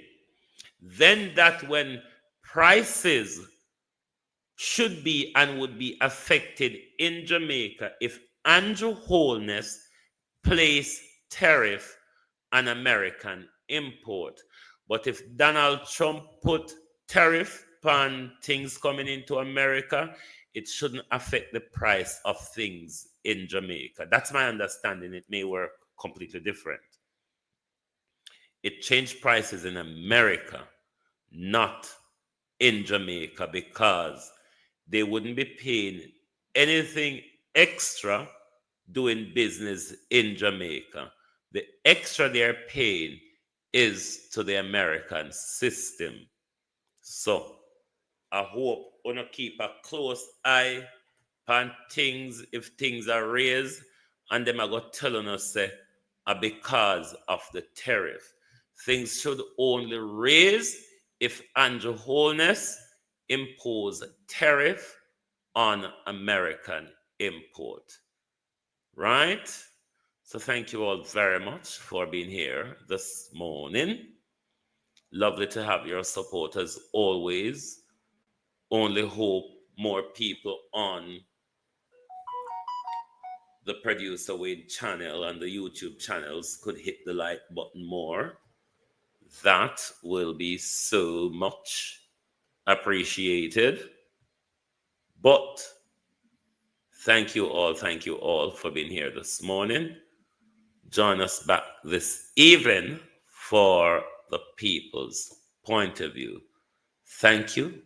Then that when prices should be and would be affected in Jamaica if Andrew Holness place tariff on American import. But if Donald Trump put tariff on things coming into America, it shouldn't affect the price of things in Jamaica. That's my understanding. It may work completely different. It changed prices in America, not in Jamaica, because they wouldn't be paying anything extra doing business in Jamaica. The extra they're paying is to the American system. So I hope we're going to keep a close eye on things if things are raised, and them are going to tell us say because of the tariff. Things should only raise if Andrew Holness impose tariff on American import. Right? So thank you all very much for being here this morning. Lovely to have your support as always. Only hope more people on the Producer Wayne channel and the YouTube channels could hit the like button more. That will be so much appreciated. But thank you all for being here this morning. Join us back this evening for the people's point of view. Thank you.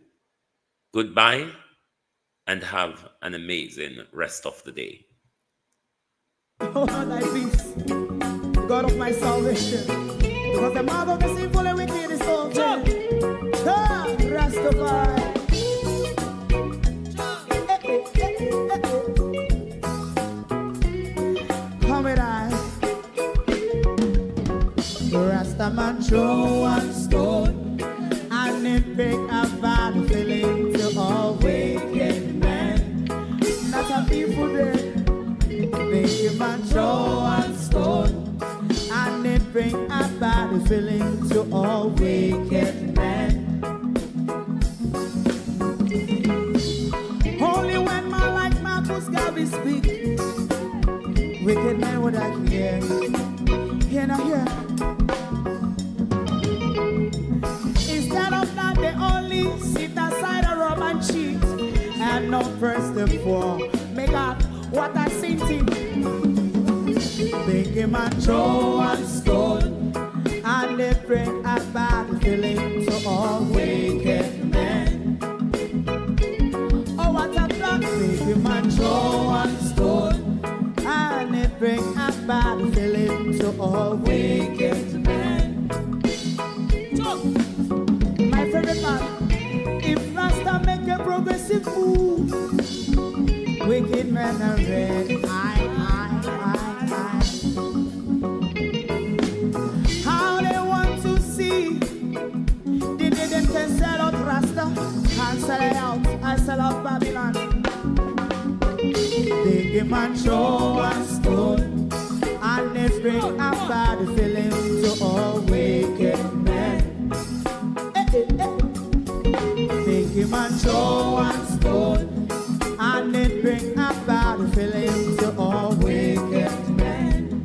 Goodbye, and have an amazing rest of the day. Oh, thy peace, God of my salvation, because the mouth of the sinful and wicked is open. Rastafari. Come with I. Rastaman throw one stone, and it bring a bad feeling to all wicked men. Not a people there. Make a man throw one stone, and it bring a bad feeling to all wicked men. Only when man like Marcus Garvey speak, wicked men would I hear. Hear now hear. Instead of that, they only sit aside and rob and cheat, and not first and four. Make up what I seen to. Make him a throw one stone, and they bring a bad feeling to all wicked men. Oh, what a plan! Make him a throw one stone, and they bring a bad feeling to all wicked men. So, my favorite man, if Rasta make a progressive move, wicked men are red. How they want to see the day them can sell out Rasta and sell it out and sell out Babylon. They give man throw one stone, and they bring a bad feeling to all wicked men. They give man throw one stone, and they bring a bad feeling to all wicked men.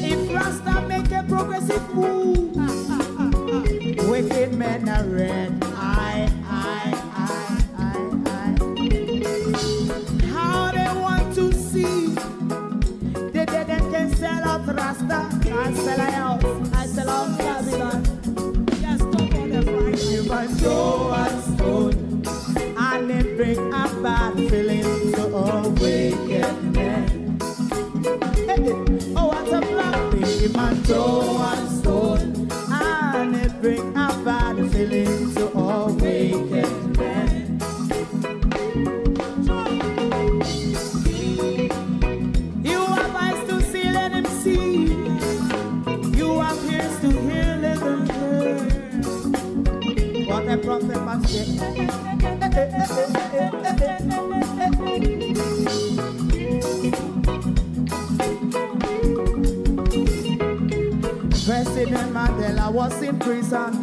If Rasta make a progressive move, wicked men are red. I. Rasta, I sell a house, I sell out Babylon. Yes, come on the Friday. Give a show and stone, and it bring a bad feeling to a wicked man. Hey, oh, what a black thing, give a show and stone, and it bring a bad feeling to a wicked man. You have eyes to see, let him see. You have ears to hear, let them hear. What a prophet must say. President Mandela was in prison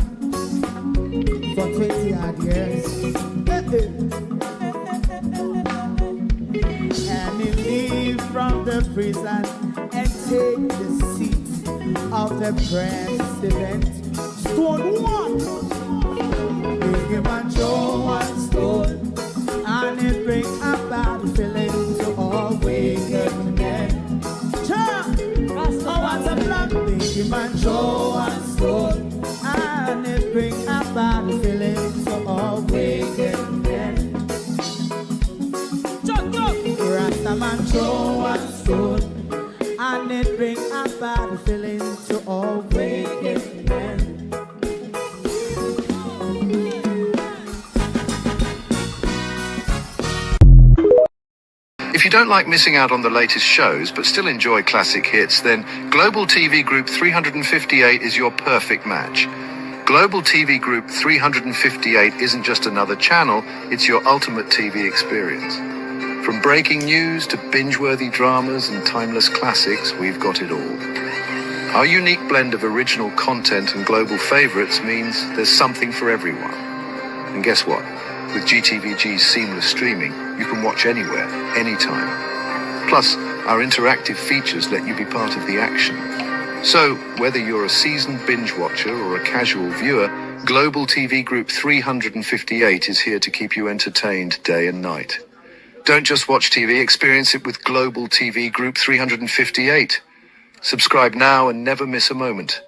for 20 odd years. And he leave from the prison and take the seat of the president. Stone one, big him and Joe one stone, and it bring a bad feeling to all wicked men. Oh, what's a black big him and Joe one stone, and it bring a bad feeling to all wicked men. Rasta man throw one stone, and it bring a bad feeling to all wicked men. If you don't like missing out on the latest shows but still enjoy classic hits, then Global TV Group 358 is your perfect match. Global TV Group 358 isn't just another channel, it's your ultimate TV experience. From breaking news to binge-worthy dramas and timeless classics, we've got it all. Our unique blend of original content and global favorites means there's something for everyone. And guess what? With GTVG's seamless streaming, you can watch anywhere, anytime. Plus, our interactive features let you be part of the action. So, whether you're a seasoned binge watcher or a casual viewer, Global TV Group 358 is here to keep you entertained day and night. Don't just watch TV, experience it with Global TV Group 358. Subscribe now and never miss a moment.